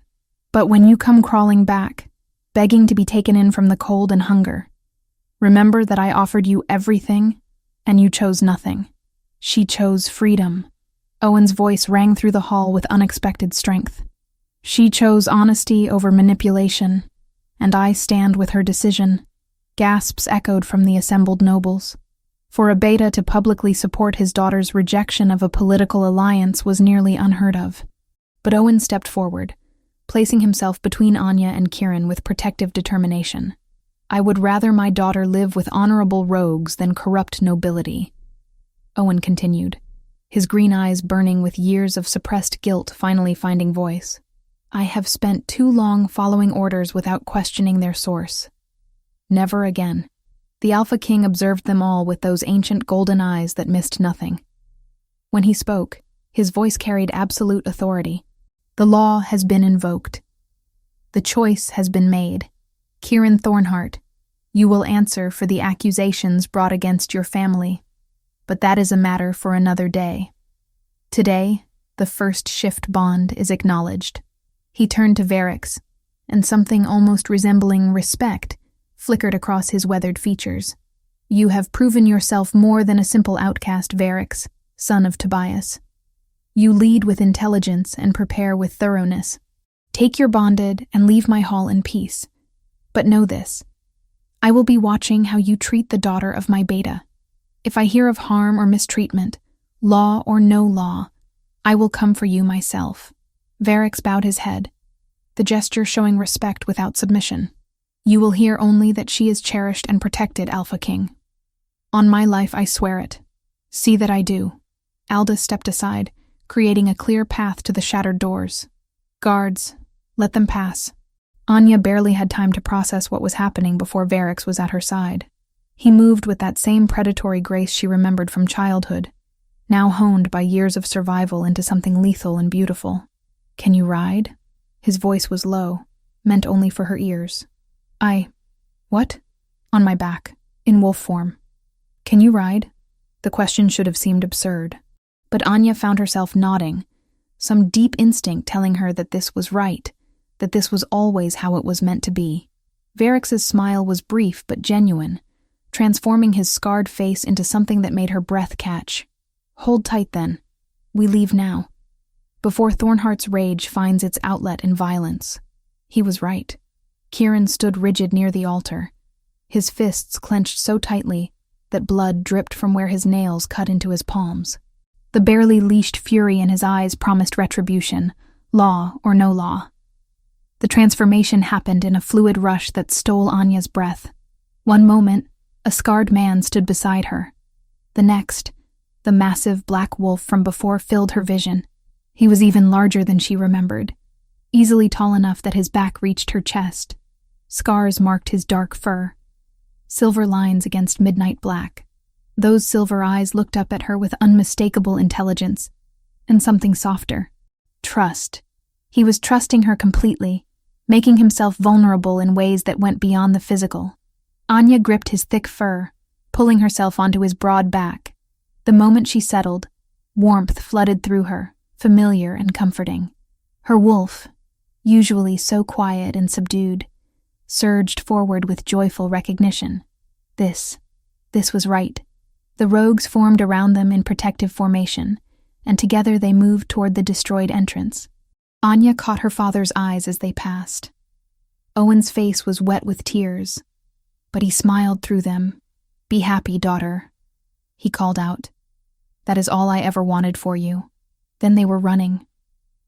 "But when you come crawling back, begging to be taken in from the cold and hunger, remember that I offered you everything, and you chose nothing. She chose freedom." Owen's voice rang through the hall with unexpected strength. "She chose honesty over manipulation, and I stand with her decision." Gasps echoed from the assembled nobles. For a beta to publicly support his daughter's rejection of a political alliance was nearly unheard of. But Owen stepped forward, placing himself between Anya and Kieran with protective determination. "I would rather my daughter live with honorable rogues than corrupt nobility," Owen continued, his green eyes burning with years of suppressed guilt finally finding voice. "I have spent too long following orders without questioning their source. Never again." The Alpha King observed them all with those ancient golden eyes that missed nothing. When he spoke, his voice carried absolute authority. "The law has been invoked. The choice has been made. Kieran Thornheart, you will answer for the accusations brought against your family. But that is a matter for another day. Today, the first shift bond is acknowledged." He turned to Varix, and something almost resembling respect flickered across his weathered features. "You have proven yourself more than a simple outcast, Varix, son of Tobias. You lead with intelligence and prepare with thoroughness. Take your bonded and leave my hall in peace. But know this, I will be watching how you treat the daughter of my beta. If I hear of harm or mistreatment, law or no law, I will come for you myself." Varix bowed his head, the gesture showing respect without submission. "You will hear only that she is cherished and protected, Alpha King. On my life I swear it. See that I do." Aldous stepped aside, creating a clear path to the shattered doors. "Guards, let them pass." Anya barely had time to process what was happening before Varix was at her side. He moved with that same predatory grace she remembered from childhood, now honed by years of survival into something lethal and beautiful. "Can you ride?" His voice was low, meant only for her ears. What? On my back, in wolf form. Can you ride? The question should have seemed absurd. But Anya found herself nodding, some deep instinct telling her that this was right, that this was always how it was meant to be. Varix's smile was brief but genuine, transforming his scarred face into something that made her breath catch. Hold tight then. We leave now. Before Thornheart's rage finds its outlet in violence. He was right. Kieran stood rigid near the altar, his fists clenched so tightly that blood dripped from where his nails cut into his palms. The barely leashed fury in his eyes promised retribution, law or no law. The transformation happened in a fluid rush that stole Anya's breath. One moment, a scarred man stood beside her. The next, the massive black wolf from before filled her vision. He was even larger than she remembered, easily tall enough that his back reached her chest. Scars marked his dark fur, silver lines against midnight black. Those silver eyes looked up at her with unmistakable intelligence, and something softer. Trust. He was trusting her completely, making himself vulnerable in ways that went beyond the physical. Anya gripped his thick fur, pulling herself onto his broad back. The moment she settled, warmth flooded through her, familiar and comforting. Her wolf, usually so quiet and subdued, surged forward with joyful recognition. This was right. The rogues formed around them in protective formation, and together they moved toward the destroyed entrance. Anya caught her father's eyes as they passed. Owen's face was wet with tears, but he smiled through them. "Be happy, daughter," he called out. "That is all I ever wanted for you." Then they were running.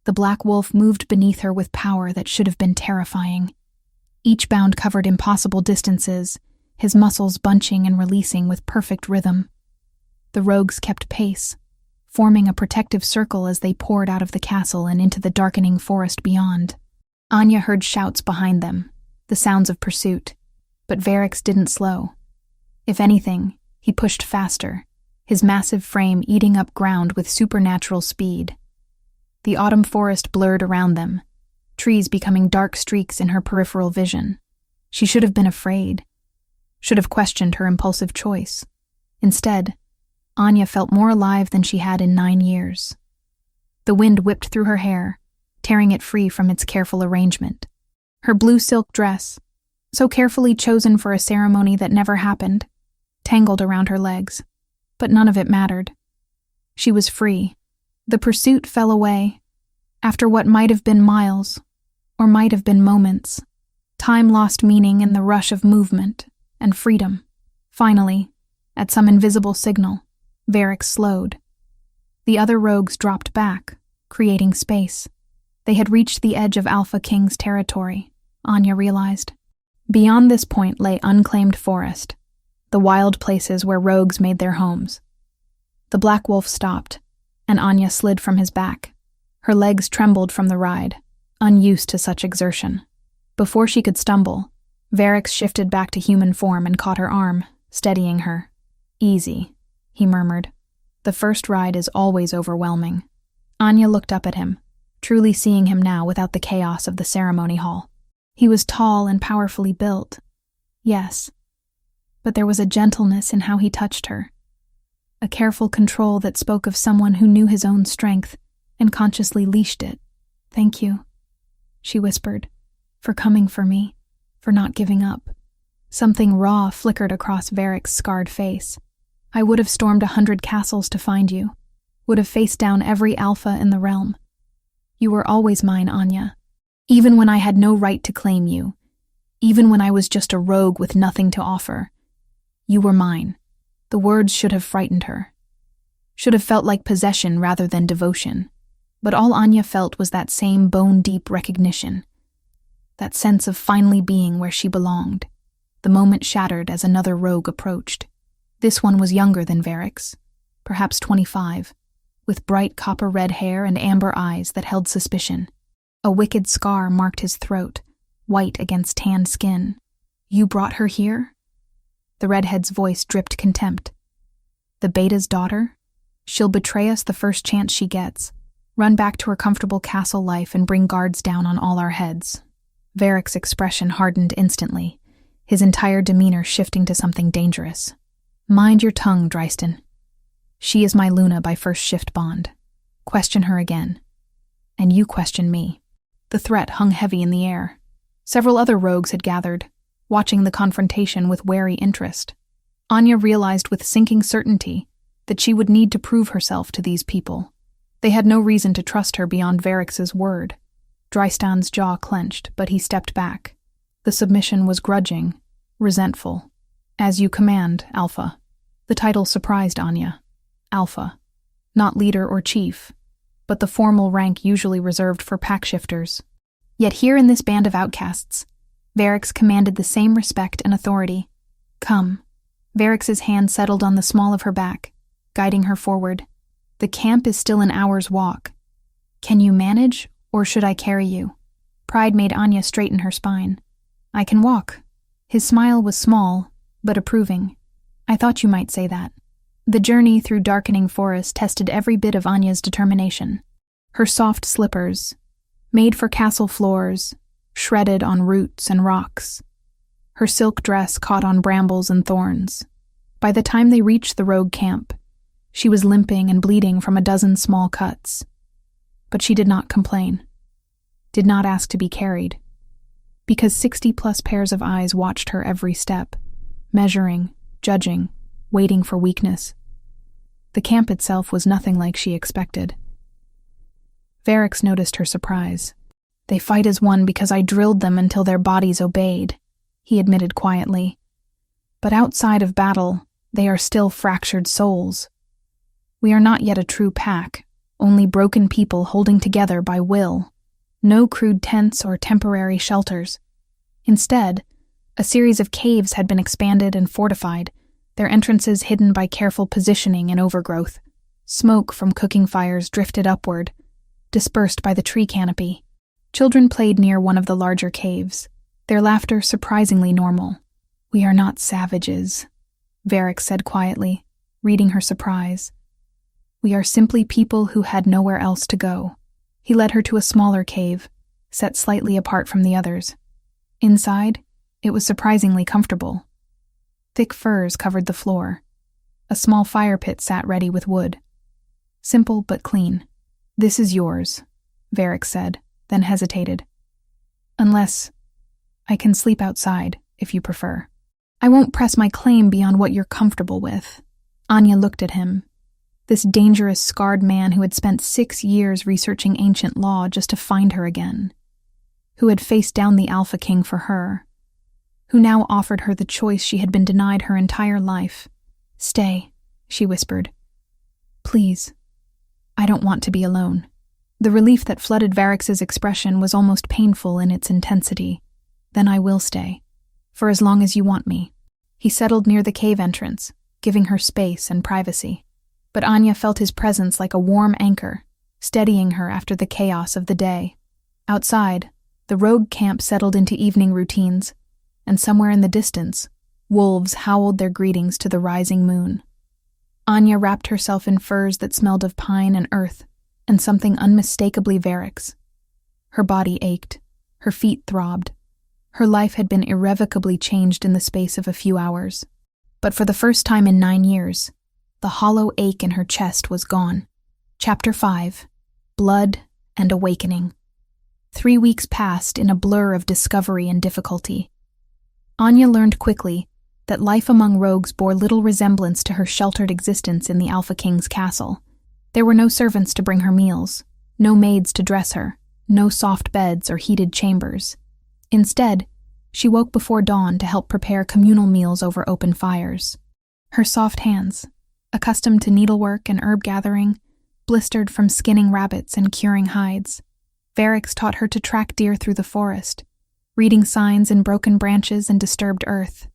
The black wolf moved beneath her with power that should have been terrifying. Each bound covered impossible distances, his muscles bunching and releasing with perfect rhythm. The rogues kept pace, forming a protective circle as they poured out of the castle and into the darkening forest beyond. Anya heard shouts behind them, the sounds of pursuit, but Varix didn't slow. If anything, he pushed faster, his massive frame eating up ground with supernatural speed. The autumn forest blurred around them, trees becoming dark streaks in her peripheral vision. She should have been afraid, should have questioned her impulsive choice. Instead, Anya felt more alive than she had in 9 years. The wind whipped through her hair, tearing it free from its careful arrangement. Her blue silk dress, so carefully chosen for a ceremony that never happened, tangled around her legs, but none of it mattered. She was free. The pursuit fell away. After what might have been miles, or might have been moments, time lost meaning in the rush of movement and freedom. Finally, at some invisible signal, Varix slowed. The other rogues dropped back, creating space. They had reached the edge of Alpha King's territory, Anya realized. Beyond this point lay unclaimed forest, the wild places where rogues made their homes. The black wolf stopped, and Anya slid from his back. Her legs trembled from the ride, unused to such exertion. Before she could stumble, Varix shifted back to human form and caught her arm, steadying her. "Easy," he murmured. "The first ride is always overwhelming." Anya looked up at him, truly seeing him now without the chaos of the ceremony hall. He was tall and powerfully built. Yes, but there was a gentleness in how he touched her, a careful control that spoke of someone who knew his own strength and consciously leashed it. "Thank you," she whispered, "for coming for me, for not giving up." Something raw flickered across Varix's scarred face. "I would have stormed 100 castles to find you, would have faced down every alpha in the realm. You were always mine, Anya. Even when I had no right to claim you, even when I was just a rogue with nothing to offer, you were mine." The words should have frightened her, should have felt like possession rather than devotion. But all Anya felt was that same bone-deep recognition, that sense of finally being where she belonged. The moment shattered as another rogue approached. This one was younger than Varix, perhaps 25, with bright copper-red hair and amber eyes that held suspicion. A wicked scar marked his throat, white against tanned skin. "You brought her here?" The redhead's voice dripped contempt. "The beta's daughter? She'll betray us the first chance she gets, run back to her comfortable castle life and bring guards down on all our heads." Varix's expression hardened instantly, his entire demeanor shifting to something dangerous. "Mind your tongue, Dryston. She is my Luna by first shift bond. Question her again. And you question me." The threat hung heavy in the air. Several other rogues had gathered, watching the confrontation with wary interest. Anya realized with sinking certainty that she would need to prove herself to these people. They had no reason to trust her beyond Varix's word. Drystan's jaw clenched, but he stepped back. The submission was grudging, resentful. "As you command, Alpha." The title surprised Anya. Alpha. Not leader or chief, but the formal rank usually reserved for pack shifters. Yet here in this band of outcasts, Varix commanded the same respect and authority. "Come." Varix's hand settled on the small of her back, guiding her forward. "The camp is still an hour's walk. Can you manage, or should I carry you?" Pride made Anya straighten her spine. "I can walk." His smile was small, but approving. "I thought you might say that." The journey through darkening forest tested every bit of Anya's determination. Her soft slippers, made for castle floors, shredded on roots and rocks. Her silk dress caught on brambles and thorns. By the time they reached the rogue camp, she was limping and bleeding from a dozen small cuts. But she did not complain, did not ask to be carried, because 60-plus pairs of eyes watched her every step, measuring, judging, waiting for weakness. The camp itself was nothing like she expected. Varix noticed her surprise. "They fight as one because I drilled them until their bodies obeyed," he admitted quietly. "But outside of battle, they are still fractured souls. We are not yet a true pack, only broken people holding together by will. No crude tents or temporary shelters. Instead, a series of caves had been expanded and fortified, their entrances hidden by careful positioning and overgrowth. Smoke from cooking fires drifted upward, dispersed by the tree canopy. Children played near one of the larger caves, their laughter surprisingly normal. "We are not savages," Varix said quietly, reading her surprise. "We are simply people who had nowhere else to go." He led her to a smaller cave, set slightly apart from the others. Inside, it was surprisingly comfortable. Thick furs covered the floor. A small fire pit sat ready with wood. Simple but clean. "This is yours," Varix said, then hesitated. "Unless I can sleep outside, if you prefer." "I won't press my claim beyond what you're comfortable with." Anya looked at him. This dangerous, scarred man who had spent 6 years researching ancient law just to find her again. Who had faced down the Alpha King for her. Who now offered her the choice she had been denied her entire life. "Stay," she whispered. "Please. I don't want to be alone." The relief that flooded Varix's expression was almost painful in its intensity. "Then I will stay. For as long as you want me." He settled near the cave entrance, giving her space and privacy. But Anya felt his presence like a warm anchor, steadying her after the chaos of the day. Outside, the rogue camp settled into evening routines, and somewhere in the distance, wolves howled their greetings to the rising moon. Anya wrapped herself in furs that smelled of pine and earth, and something unmistakably Varix. Her body ached, her feet throbbed. Her life had been irrevocably changed in the space of a few hours. But for the first time in 9 years, the hollow ache in her chest was gone. Chapter 5. Blood and Awakening. 3 weeks passed in a blur of discovery and difficulty. Anya learned quickly that life among rogues bore little resemblance to her sheltered existence in the Alpha King's castle. There were no servants to bring her meals, no maids to dress her, no soft beds or heated chambers. Instead, she woke before dawn to help prepare communal meals over open fires. Her soft hands, accustomed to needlework and herb gathering, blistered from skinning rabbits and curing hides. Varix taught her to track deer through the forest, reading signs in broken branches and disturbed earth.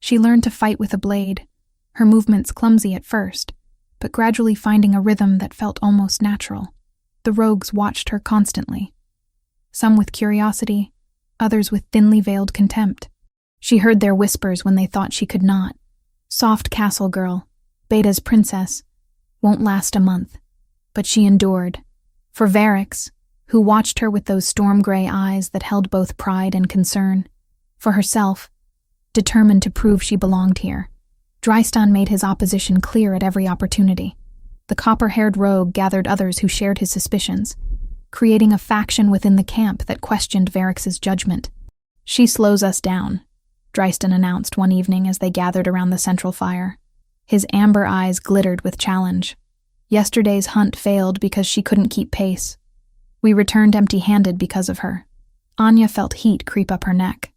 She learned to fight with a blade, her movements clumsy at first, but gradually finding a rhythm that felt almost natural. The rogues watched her constantly, some with curiosity, others with thinly veiled contempt. She heard their whispers when they thought she could not. "Soft castle girl, Beta's princess, won't last a month." But she endured. For Varix, who watched her with those storm-gray eyes that held both pride and concern. For herself, determined to prove she belonged here. Drystan made his opposition clear at every opportunity. The copper-haired rogue gathered others who shared his suspicions, creating a faction within the camp that questioned Varrix's judgment. "She slows us down," Drystan announced one evening as they gathered around the central fire. His amber eyes glittered with challenge. "Yesterday's hunt failed because she couldn't keep pace. We returned empty-handed because of her." Anya felt heat creep up her neck.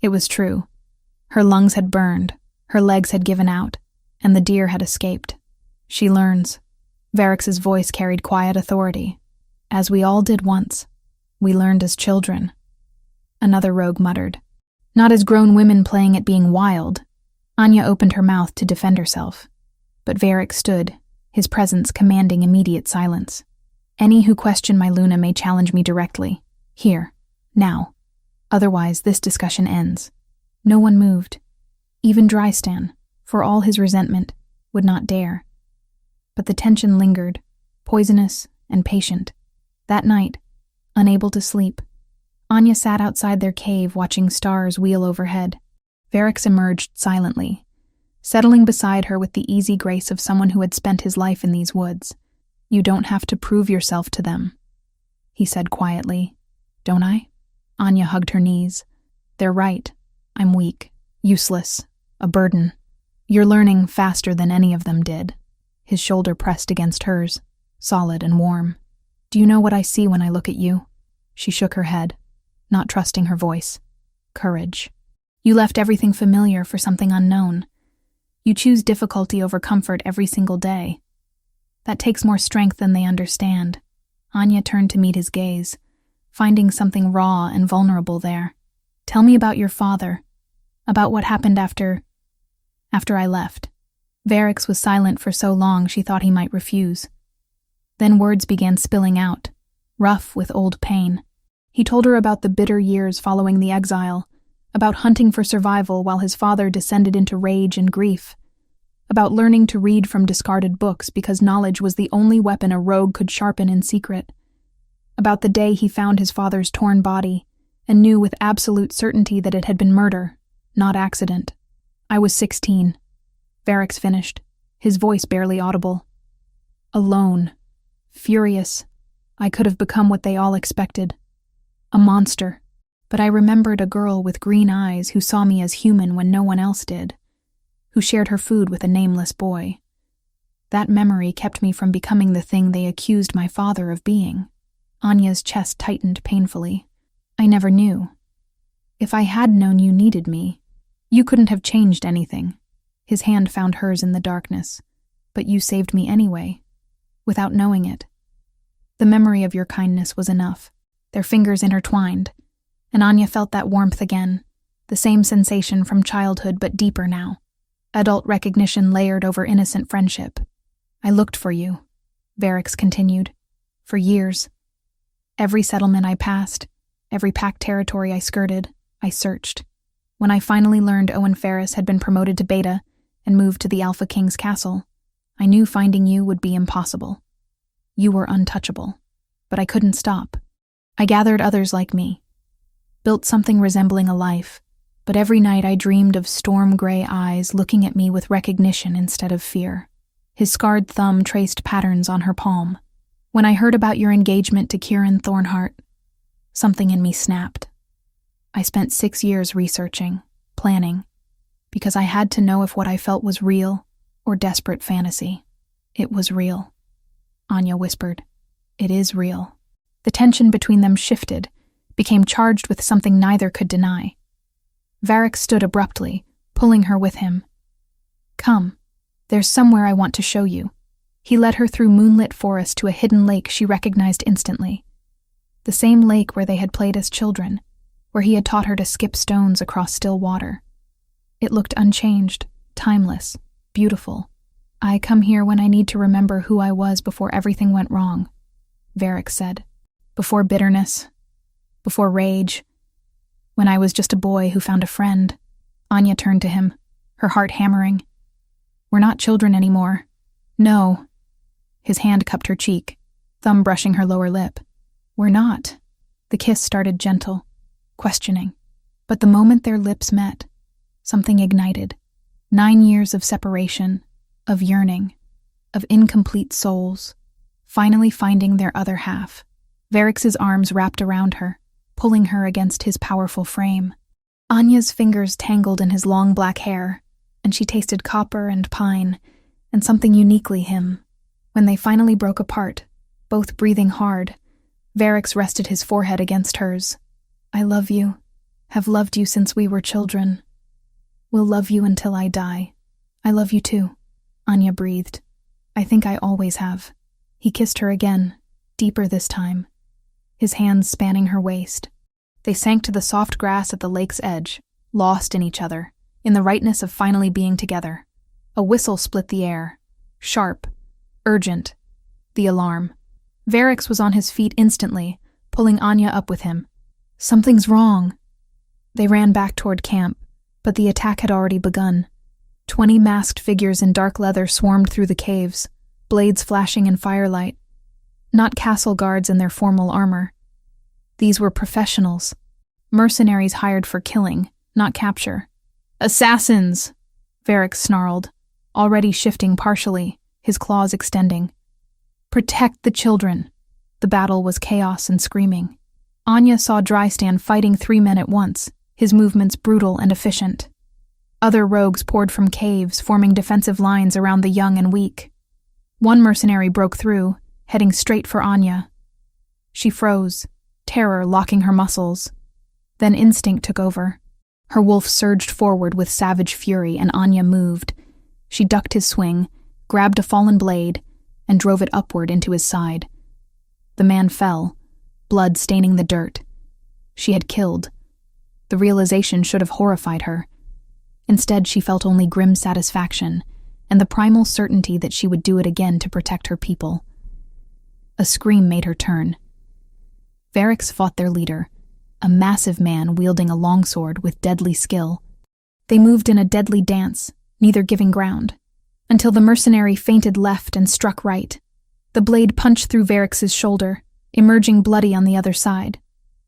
It was true. Her lungs had burned, her legs had given out, and the deer had escaped. "She learns." Varrix's voice carried quiet authority. "As we all did once. We learned as children." Another rogue muttered. "Not as grown women playing at being wild." Anya opened her mouth to defend herself, but Varrix stood, his presence commanding immediate silence. "Any who question my Luna may challenge me directly. Here. Now. Otherwise, this discussion ends." No one moved. Even Drystan, for all his resentment, would not dare. But the tension lingered, poisonous and patient. That night, unable to sleep, Anya sat outside their cave watching stars wheel overhead. Varrix emerged silently, settling beside her with the easy grace of someone who had spent his life in these woods. "You don't have to prove yourself to them," he said quietly. "Don't I?" Anya hugged her knees. "They're right. I'm weak, useless, a burden. You're learning faster than any of them did." His shoulder pressed against hers, solid and warm. "Do you know what I see when I look at you?" She shook her head, not trusting her voice. "Courage. You left everything familiar for something unknown. You choose difficulty over comfort every single day. That takes more strength than they understand." Anya turned to meet his gaze, finding something raw and vulnerable there. "Tell me about your father, about what happened after I left." Varrix was silent for so long she thought he might refuse. Then words began spilling out, rough with old pain. He told her about the bitter years following the exile, about hunting for survival while his father descended into rage and grief, about learning to read from discarded books because knowledge was the only weapon a rogue could sharpen in secret, about the day he found his father's torn body and knew with absolute certainty that it had been murder, not accident. "I was 16, Varrix finished, his voice barely audible. "Alone, furious, I could have become what they all expected. A monster. But I remembered a girl with green eyes who saw me as human when no one else did, who shared her food with a nameless boy. That memory kept me from becoming the thing they accused my father of being." Anya's chest tightened painfully. "I never knew. If I had known you needed me, you couldn't have changed anything." His hand found hers in the darkness. "But you saved me anyway, without knowing it. The memory of your kindness was enough." Their fingers intertwined, and Anya felt that warmth again, the same sensation from childhood but deeper now. Adult recognition layered over innocent friendship. "I looked for you," Varrix continued, "for years. Every settlement I passed, every packed territory I skirted, I searched. When I finally learned Owen Ferris had been promoted to Beta and moved to the Alpha King's castle, I knew finding you would be impossible. You were untouchable, but I couldn't stop. I gathered others like me, built something resembling a life, but every night I dreamed of storm-gray eyes looking at me with recognition instead of fear." His scarred thumb traced patterns on her palm. "When I heard about your engagement to Kieran Thornhart, something in me snapped. I spent 6 years researching, planning, because I had to know if what I felt was real or desperate fantasy. It was real." Anya whispered. "It is real." The tension between them shifted, became charged with something neither could deny. Varrix stood abruptly, pulling her with him. "Come, there's somewhere I want to show you." He led her through moonlit forest to a hidden lake she recognized instantly. The same lake where they had played as children, where he had taught her to skip stones across still water. It looked unchanged, timeless, beautiful. "I come here when I need to remember who I was before everything went wrong," Varrix said. "Before bitterness, before rage, when I was just a boy who found a friend." Anya turned to him, her heart hammering. "We're not children anymore." "No." His hand cupped her cheek, thumb brushing her lower lip. "We're not." The kiss started gentle, questioning. But the moment their lips met, Something ignited. 9 years of separation, of yearning, of incomplete souls, finally finding their other half. Varix's arms wrapped around her, pulling her against his powerful frame. Anya's fingers tangled in his long black hair, and she tasted copper and pine, and something uniquely him. When they finally broke apart, both breathing hard, Varix rested his forehead against hers. "I love you, have loved you since we were children. Will love you until I die. I love you too," Anya breathed. "I think I always have." He kissed her again, deeper this time, his hands spanning her waist. They sank to the soft grass at the lake's edge, lost in each other, in the rightness of finally being together. A whistle split the air. Sharp, urgent. The alarm. Varix was on his feet instantly, pulling Anya up with him. "Something's wrong." They ran back toward camp, but the attack had already begun. 20 masked figures in dark leather swarmed through the caves, blades flashing in firelight. Not castle guards in their formal armor. These were professionals, mercenaries hired for killing, not capture. "Assassins!" Varix snarled, already shifting partially, his claws extending. "Protect the children." The battle was chaos and screaming. Anya saw Drystan fighting 3 men at once, his movements brutal and efficient. Other rogues poured from caves, forming defensive lines around the young and weak. One mercenary broke through, heading straight for Anya. She froze, terror locking her muscles. Then instinct took over. Her wolf surged forward with savage fury, and Anya moved. She ducked his swing, grabbed a fallen blade, and drove it upward into his side. The man fell, blood staining the dirt. She had killed. The realization should have horrified her. Instead, she felt only grim satisfaction, and the primal certainty that she would do it again to protect her people. A scream made her turn. Varix fought their leader, a massive man wielding a longsword with deadly skill. They moved in a deadly dance, neither giving ground, until the mercenary feinted left and struck right. The blade punched through Varix's shoulder, emerging bloody on the other side.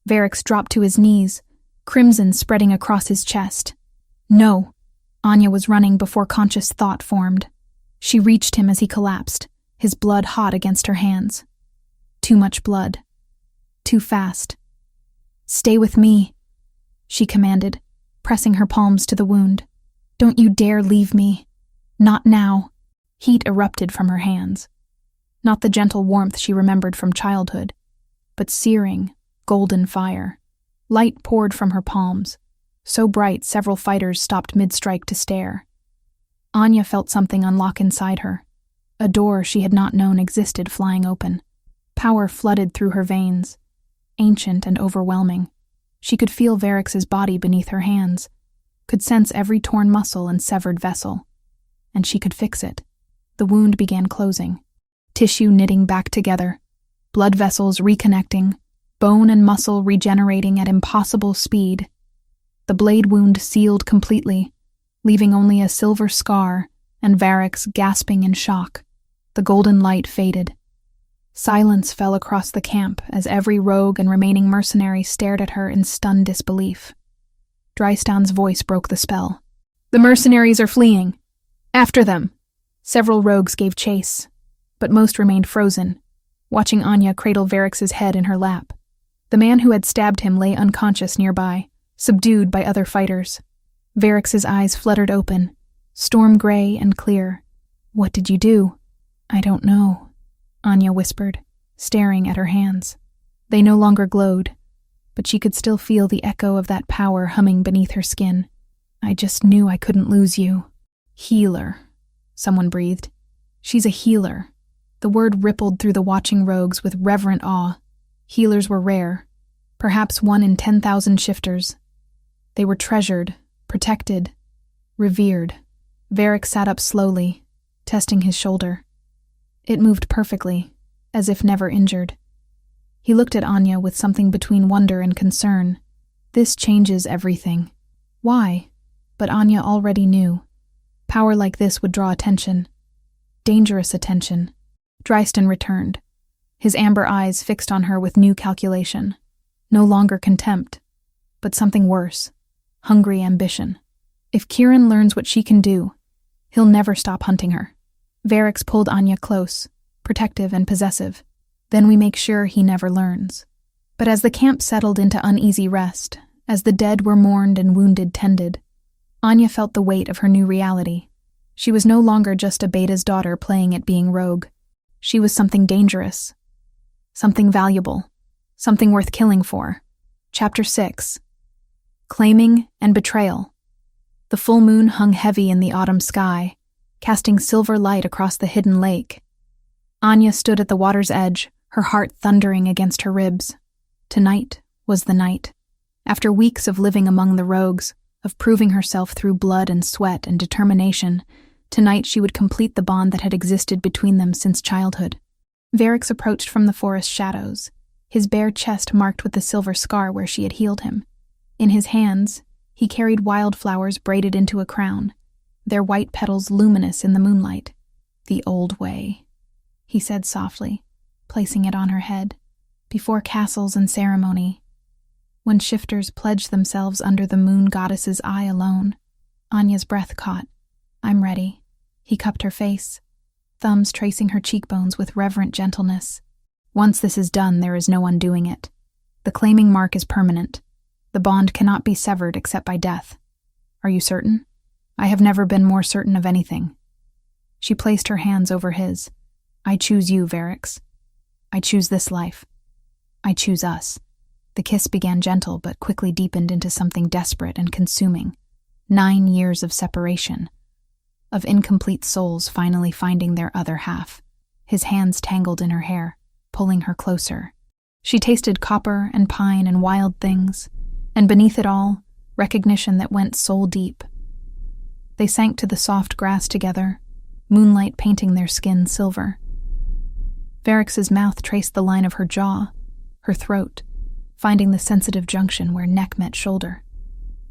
Varix dropped to his knees, crimson spreading across his chest. No! Anya was running before conscious thought formed. She reached him as he collapsed, his blood hot against her hands. Too much blood. Too fast. "Stay with me," she commanded, pressing her palms to the wound. "Don't you dare leave me. Not now." Heat erupted from her hands. Not the gentle warmth she remembered from childhood, but searing, golden fire. Light poured from her palms, so bright several fighters stopped mid-strike to stare. Anya felt something unlock inside her. A door she had not known existed flying open. Power flooded through her veins, ancient and overwhelming. She could feel Varix's body beneath her hands, could sense every torn muscle and severed vessel. And she could fix it. The wound began closing, tissue knitting back together, blood vessels reconnecting, bone and muscle regenerating at impossible speed. The blade wound sealed completely, leaving only a silver scar and Varix gasping in shock. The golden light faded. Silence fell across the camp as every rogue and remaining mercenary stared at her in stunned disbelief. Drystan's voice broke the spell. "The mercenaries are fleeing. After them." Several rogues gave chase, but most remained frozen, watching Anya cradle Varix's head in her lap. The man who had stabbed him lay unconscious nearby, subdued by other fighters. Varix's eyes fluttered open, storm gray and clear. "What did you do?" "I don't know," Anya whispered, staring at her hands. They no longer glowed, but she could still feel the echo of that power humming beneath her skin. "I just knew I couldn't lose you." "Healer," someone breathed. "She's a healer." The word rippled through the watching rogues with reverent awe. Healers were rare, perhaps 1 in 10,000 shifters. They were treasured, protected, revered. Varix sat up slowly, testing his shoulder. It moved perfectly, as if never injured. He looked at Anya with something between wonder and concern. This changes everything. Why? But Anya already knew. Power like this would draw attention. Dangerous attention. Drystan returned, his amber eyes fixed on her with new calculation. No longer contempt, but something worse. Hungry ambition. If Kieran learns what she can do, he'll never stop hunting her. Varix pulled Anya close, protective and possessive. Then we make sure he never learns. But as the camp settled into uneasy rest, as the dead were mourned and wounded tended, Anya felt the weight of her new reality. She was no longer just a Beta's daughter playing at being rogue. She was something dangerous, something valuable, something worth killing for. Chapter 6. Claiming and Betrayal. The full moon hung heavy in the autumn sky, casting silver light across the hidden lake. Anya stood at the water's edge, her heart thundering against her ribs. Tonight was the night. After weeks of living among the rogues, of proving herself through blood and sweat and determination, tonight she would complete the bond that had existed between them since childhood. Varix approached from the forest shadows, his bare chest marked with the silver scar where she had healed him. In his hands, he carried wildflowers braided into a crown, their white petals luminous in the moonlight. "The old way," he said softly, placing it on her head. "Before castles and ceremony, when shifters pledged themselves under the moon goddess's eye alone." Anya's breath caught. "I'm ready." He cupped her face, thumbs tracing her cheekbones with reverent gentleness. "Once this is done, there is no undoing it. The claiming mark is permanent. The bond cannot be severed except by death. Are you certain?" "I have never been more certain of anything." She placed her hands over his. "I choose you, Varix. I choose this life. I choose us." The kiss began gentle but quickly deepened into something desperate and consuming. 9 years of separation, of incomplete souls finally finding their other half. His hands tangled in her hair, pulling her closer. She tasted copper and pine and wild things, and beneath it all, recognition that went soul deep. They sank to the soft grass together, moonlight painting their skin silver. Varix's mouth traced the line of her jaw, her throat, finding the sensitive junction where neck met shoulder.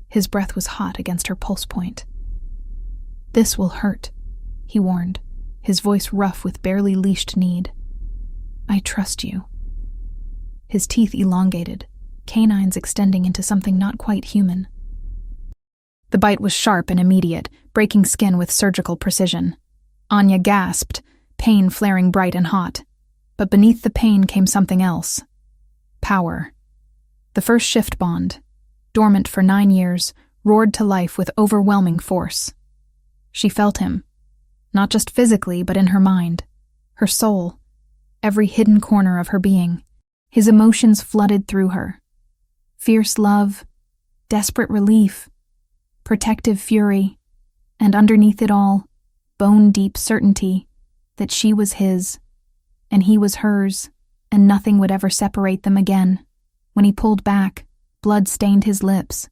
His breath was hot against her pulse point. "This will hurt," he warned, his voice rough with barely leashed need. "I trust you." His teeth elongated, canines extending into something not quite human. The bite was sharp and immediate, breaking skin with surgical precision. Anya gasped, pain flaring bright and hot. But beneath the pain came something else. Power. The first shift bond, dormant for 9 years, roared to life with overwhelming force. She felt him, not just physically but in her mind, her soul, every hidden corner of her being. His emotions flooded through her. Fierce love, desperate relief, protective fury, and underneath it all, bone-deep certainty that she was his, and he was hers, and nothing would ever separate them again. When he pulled back, blood stained his lips.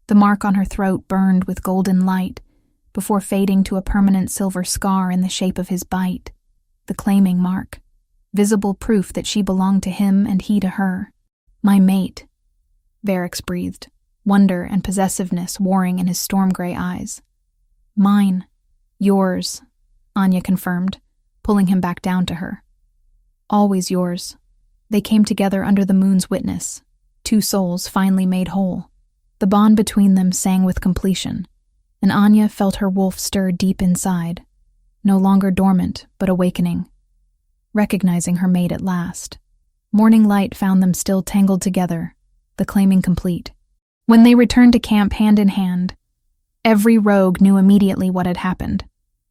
The mark on her throat burned with golden light, before fading to a permanent silver scar in the shape of his bite. The claiming mark, visible proof that she belonged to him and he to her. "My mate," Varix breathed, wonder and possessiveness warring in his storm-gray eyes. "Mine. Yours," Anya confirmed, pulling him back down to her. "Always yours." They came together under the moon's witness, 2 souls finally made whole. The bond between them sang with completion, and Anya felt her wolf stir deep inside, no longer dormant but awakening, recognizing her mate at last. Morning light found them still tangled together, the claiming complete. When they returned to camp hand in hand, every rogue knew immediately what had happened.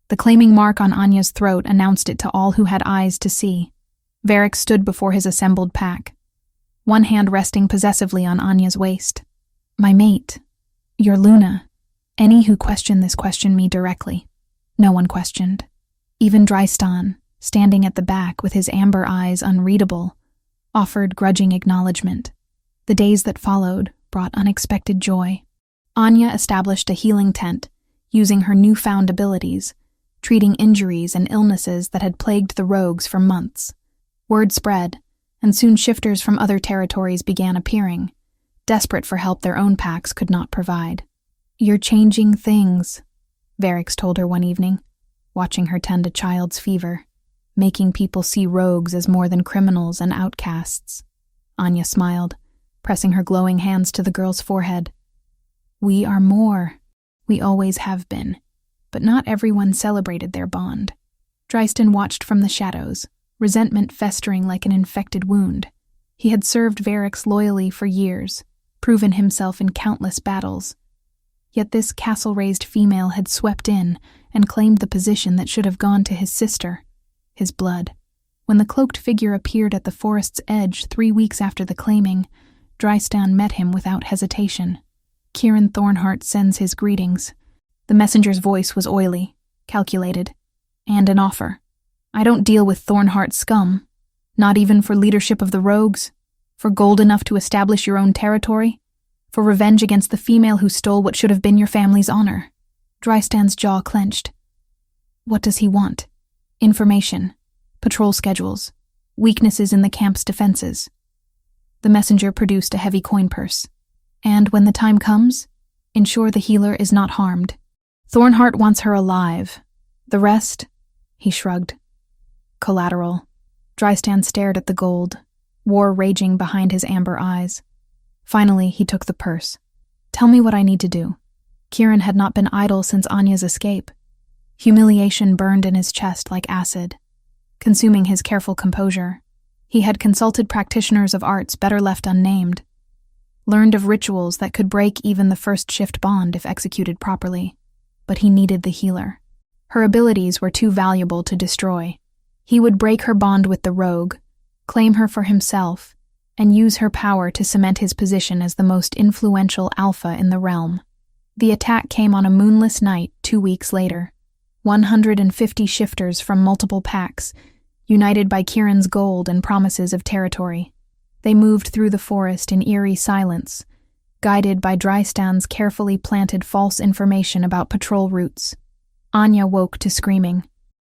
The claiming mark on Anya's throat announced it to all who had eyes to see. Varix stood before his assembled pack, one hand resting possessively on Anya's waist. "My mate, your Luna." Any who questioned this questioned me directly. No one questioned. Even Drystan, standing at the back with his amber eyes unreadable, offered grudging acknowledgement. The days that followed brought unexpected joy. Anya established a healing tent, using her newfound abilities, treating injuries and illnesses that had plagued the rogues for months. Word spread, and soon shifters from other territories began appearing, desperate for help their own packs could not provide. "You're changing things," Varix told her one evening, watching her tend a child's fever, "making people see rogues as more than criminals and outcasts." Anya smiled, pressing her glowing hands to the girl's forehead. "We are more. We always have been. But not everyone celebrated their bond. Drystan watched from the shadows, resentment festering like an infected wound. He had served Varix loyally for years, proven himself in countless battles. Yet this castle-raised female had swept in and claimed the position that should have gone to his sister, his blood. When the cloaked figure appeared at the forest's edge 3 weeks after the claiming, Drystan met him without hesitation. Kieran Thornhart sends his greetings. The messenger's voice was oily, calculated, and an offer. I don't deal with Thornhart scum, not even for leadership of the rogues, for gold enough to establish your own territory, for revenge against the female who stole what should have been your family's honor. Drystan's jaw clenched. What does he want? Information, patrol schedules, weaknesses in the camp's defenses. The messenger produced a heavy coin purse. And when the time comes, ensure the healer is not harmed. Thornhart wants her alive. The rest, he shrugged. Collateral. Drystan stared at the gold, war raging behind his amber eyes. Finally, he took the purse. Tell me what I need to do. Kieran had not been idle since Anya's escape. Humiliation burned in his chest like acid, consuming his careful composure. He had consulted practitioners of arts better left unnamed, learned of rituals that could break even the first shift bond if executed properly. But he needed the healer. Her abilities were too valuable to destroy. He would break her bond with the rogue, claim her for himself, and use her power to cement his position as the most influential alpha in the realm. The attack came on a moonless night 2 weeks later. 150 shifters from multiple packs, united by Kieran's gold and promises of territory. They moved through the forest in eerie silence, guided by Drystan's carefully planted false information about patrol routes. Anya woke to screaming.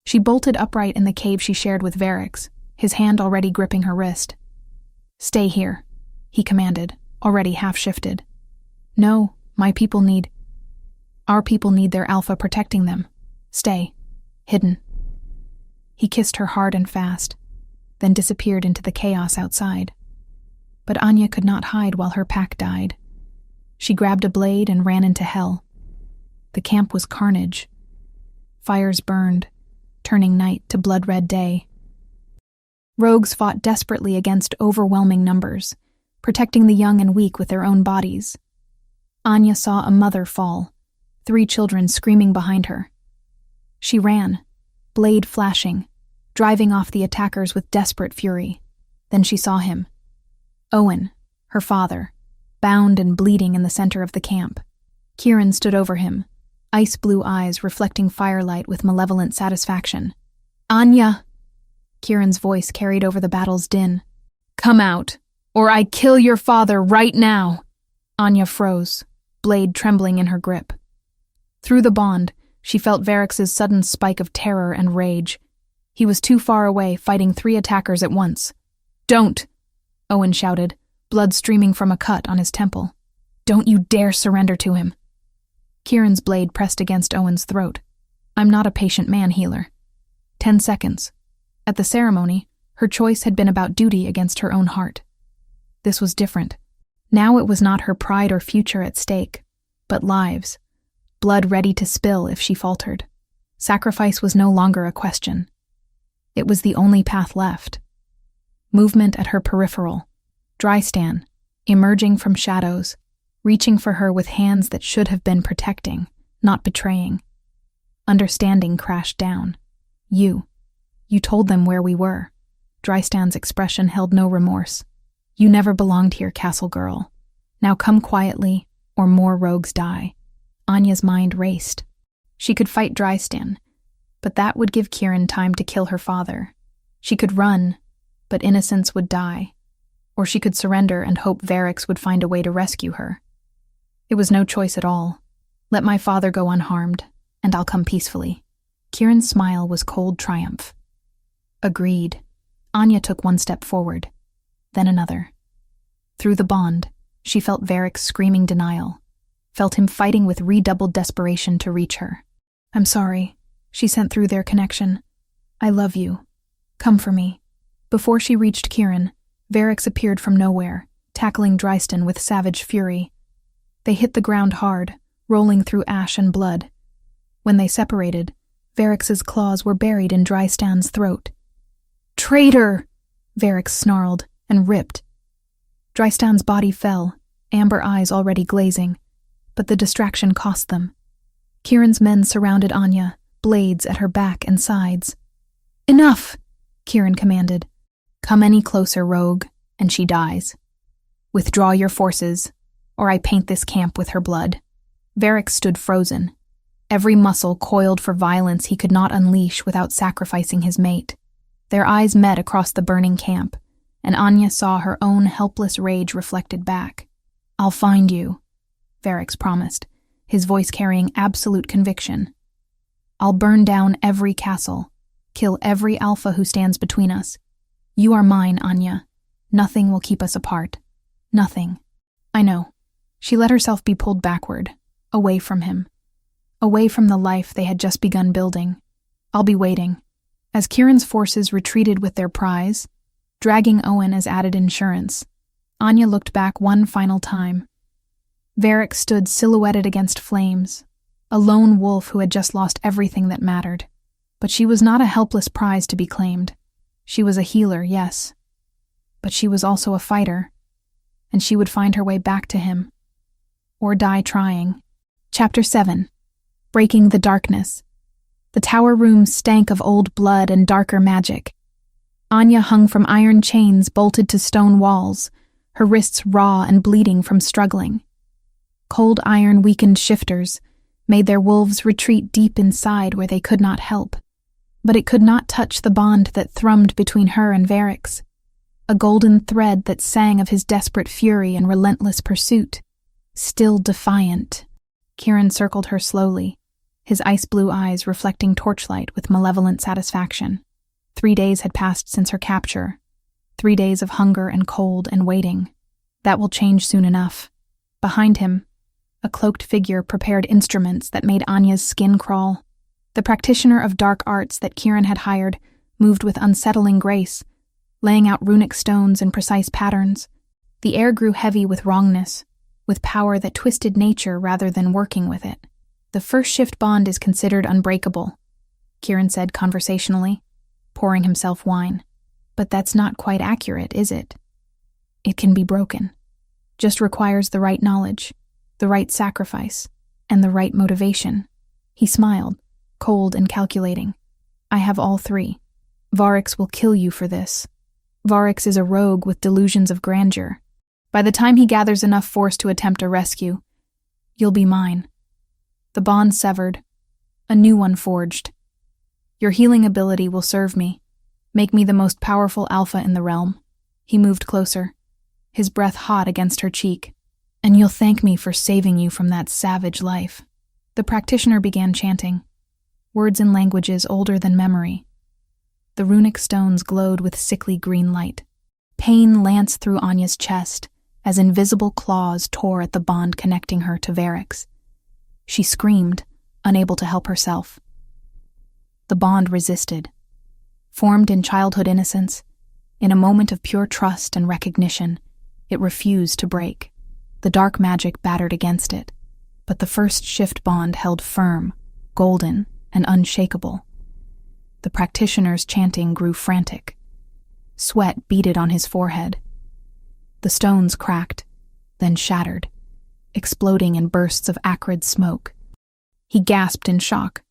She bolted upright in the cave she shared with Varix, his hand already gripping her wrist. Stay here, he commanded, already half-shifted. No, our people need their alpha protecting them. Stay, hidden. He kissed her hard and fast, then disappeared into the chaos outside. But Anya could not hide while her pack died. She grabbed a blade and ran into hell. The camp was carnage. Fires burned, turning night to blood-red day. Rogues fought desperately against overwhelming numbers, protecting the young and weak with their own bodies. Anya saw a mother fall, 3 children screaming behind her. She ran, blade flashing, driving off the attackers with desperate fury. Then she saw him. Owen, her father, bound and bleeding in the center of the camp. Kieran stood over him, ice-blue eyes reflecting firelight with malevolent satisfaction. Anya! Kieran's voice carried over the battle's din. Come out, or I kill your father right now! Anya froze, blade trembling in her grip. Through the bond, she felt Varix's sudden spike of terror and rage. He was too far away, fighting 3 attackers at once. Don't! Owen shouted, blood streaming from a cut on his temple. Don't you dare surrender to him. Kieran's blade pressed against Owen's throat. I'm not a patient man, healer. 10 seconds. At the ceremony, her choice had been about duty against her own heart. This was different. Now it was not her pride or future at stake, but lives. Blood ready to spill if she faltered. Sacrifice was no longer a question. It was the only path left. Movement at her peripheral. Drystan, emerging from shadows, reaching for her with hands that should have been protecting, not betraying. Understanding crashed down. You told them where we were. Drystan's expression held no remorse. You never belonged here, castle girl. Now come quietly, or more rogues die. Anya's mind raced. She could fight Drystan, but that would give Kieran time to kill her father. She could run, but innocence would die. Or she could surrender and hope Varix would find a way to rescue her. It was no choice at all. Let my father go unharmed, and I'll come peacefully. Kieran's smile was cold triumph. Agreed. Anya took 1 step forward, then another. Through the bond, she felt Varix screaming denial, felt him fighting with redoubled desperation to reach her. I'm sorry, she sent through their connection. I love you. Come for me. Before she reached Kieran, Varix appeared from nowhere, tackling Drystan with savage fury. They hit the ground hard, rolling through ash and blood. When they separated, Varix's claws were buried in Drystan's throat. "Traitor!" Varix snarled and ripped. Drystan's body fell, amber eyes already glazing, but the distraction cost them. Kieran's men surrounded Anya, blades at her back and sides. "Enough!" Kieran commanded. "Come any closer, rogue, and she dies. Withdraw your forces, or I paint this camp with her blood." Varix stood frozen, every muscle coiled for violence he could not unleash without sacrificing his mate. Their eyes met across the burning camp, and Anya saw her own helpless rage reflected back. "I'll find you," Varix promised, his voice carrying absolute conviction. "I'll burn down every castle, kill every alpha who stands between us. You are mine, Anya. Nothing will keep us apart. Nothing." "I know." She let herself be pulled backward, away from him, away from the life they had just begun building. "I'll be waiting." As Kieran's forces retreated with their prize, dragging Owen as added insurance, Anya looked back one final time. Varix stood silhouetted against flames, a lone wolf who had just lost everything that mattered. But she was not a helpless prize to be claimed. She was a healer, yes. But she was also a fighter, and she would find her way back to him. Or die trying. Chapter 7. Breaking the Darkness. The tower room stank of old blood and darker magic. Anya hung from iron chains bolted to stone walls, her wrists raw and bleeding from struggling. Cold iron weakened shifters, made their wolves retreat deep inside where they could not help. But it could not touch the bond that thrummed between her and Varix, a golden thread that sang of his desperate fury and relentless pursuit. Still defiant. Kieran circled her slowly, his ice-blue eyes reflecting torchlight with malevolent satisfaction. 3 days had passed since her capture, 3 days of hunger and cold and waiting. That will change soon enough. Behind him, a cloaked figure prepared instruments that made Anya's skin crawl. The practitioner of dark arts that Kieran had hired moved with unsettling grace, laying out runic stones in precise patterns. The air grew heavy with wrongness, with power that twisted nature rather than working with it. "The first shift bond is considered unbreakable," Kieran said conversationally, pouring himself wine. "But that's not quite accurate, is it? It can be broken. Just requires the right knowledge, the right sacrifice, and the right motivation." He smiled, cold and calculating. "I have all three. Varix will kill you for this. Varix is a rogue with delusions of grandeur. By the time he gathers enough force to attempt a rescue, you'll be mine. The bond severed, a new one forged. Your healing ability will serve me, make me the most powerful alpha in the realm." He moved closer, his breath hot against her cheek. "And you'll thank me for saving you from that savage life." The practitioner began chanting, words in languages older than memory. The runic stones glowed with sickly green light. Pain lanced through Anya's chest as invisible claws tore at the bond connecting her to Varix. She screamed, unable to help herself. The bond resisted. Formed in childhood innocence, in a moment of pure trust and recognition, it refused to break. The dark magic battered against it, but the first shift bond held firm, golden, and unshakable. The practitioner's chanting grew frantic. Sweat beaded on his forehead. The stones cracked, then shattered, exploding in bursts of acrid smoke. He gasped in shock.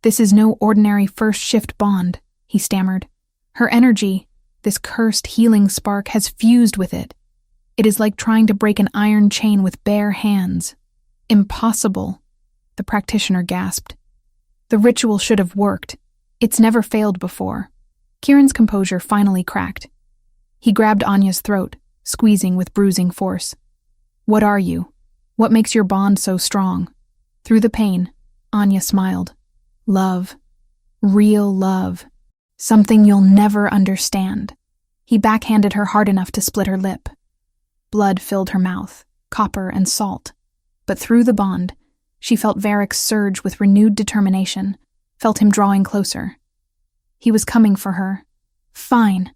"This is no ordinary first shift bond," he stammered. "Her energy, this cursed healing spark, has fused with it. It is like trying to break an iron chain with bare hands." "Impossible," the practitioner gasped. "The ritual should have worked. It's never failed before." Kieran's composure finally cracked. He grabbed Anya's throat, squeezing with bruising force. "What are you? What makes your bond so strong?" Through the pain, Anya smiled. "Love. Real love. Something you'll never understand." He backhanded her hard enough to split her lip. Blood filled her mouth, copper and salt. But through the bond, she felt Varix surge with renewed determination, felt him drawing closer. He was coming for her. "Fine."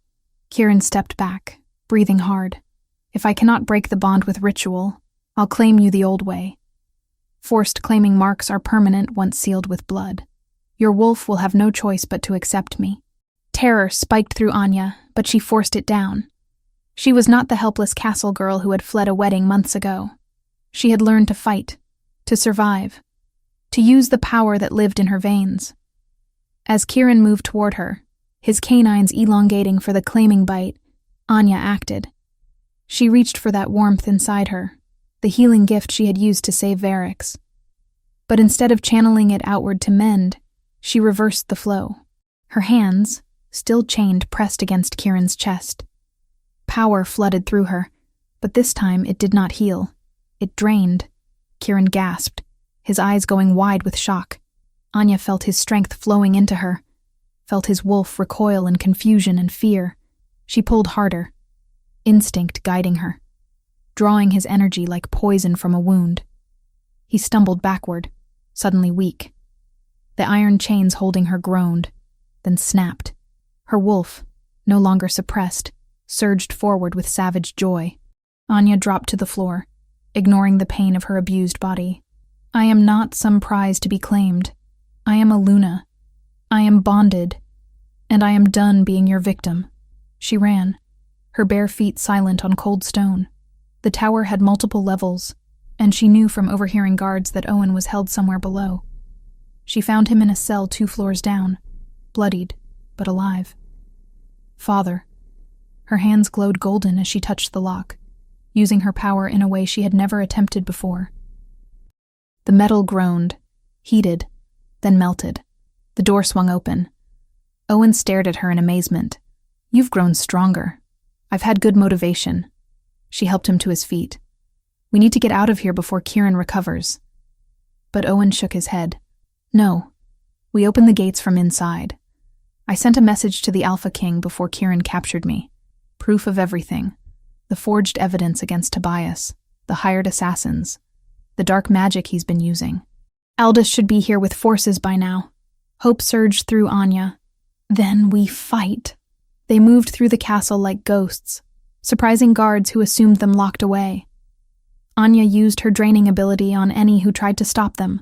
Kieran stepped back, breathing hard. "If I cannot break the bond with ritual, I'll claim you the old way. Forced claiming marks are permanent once sealed with blood. Your wolf will have no choice but to accept me. Terror spiked through Anya, but she forced it down. She was not the helpless castle girl who had fled a wedding months ago. She had learned to fight, to survive, to use the power that lived in her veins. As Kieran moved toward her, his canines elongating for the claiming bite, Anya acted. She reached for that warmth inside her, the healing gift she had used to save Varix. But instead of channeling it outward to mend, she reversed the flow. Her hands, still chained, pressed against Kieran's chest. Power flooded through her, but this time it did not heal. It drained. Kieran gasped, his eyes going wide with shock. Anya felt his strength flowing into her, felt his wolf recoil in confusion and fear. She pulled harder, instinct guiding her, drawing his energy like poison from a wound. He stumbled backward, suddenly weak. The iron chains holding her groaned, then snapped. Her wolf, no longer suppressed, surged forward with savage joy. Anya dropped to the floor, ignoring the pain of her abused body. I am not some prize to be claimed. I am a Luna. I am bonded, and I am done being your victim. She ran, her bare feet silent on cold stone. The tower had multiple levels, and she knew from overhearing guards that Owen was held somewhere below. She found him in a cell 2 floors down, bloodied, but alive. Father. Her hands glowed golden as she touched the lock, using her power in a way she had never attempted before. The metal groaned, heated, then melted. The door swung open. Owen stared at her in amazement. You've grown stronger. I've had good motivation. She helped him to his feet. We need to get out of here before Kieran recovers. But Owen shook his head. No. We opened the gates from inside. I sent a message to the Alpha King before Kieran captured me. Proof of everything. The forged evidence against Tobias, the hired assassins, the dark magic he's been using. Aldous should be here with forces by now. Hope surged through Anya. Then we fight. They moved through the castle like ghosts, surprising guards who assumed them locked away. Anya used her draining ability on any who tried to stop them,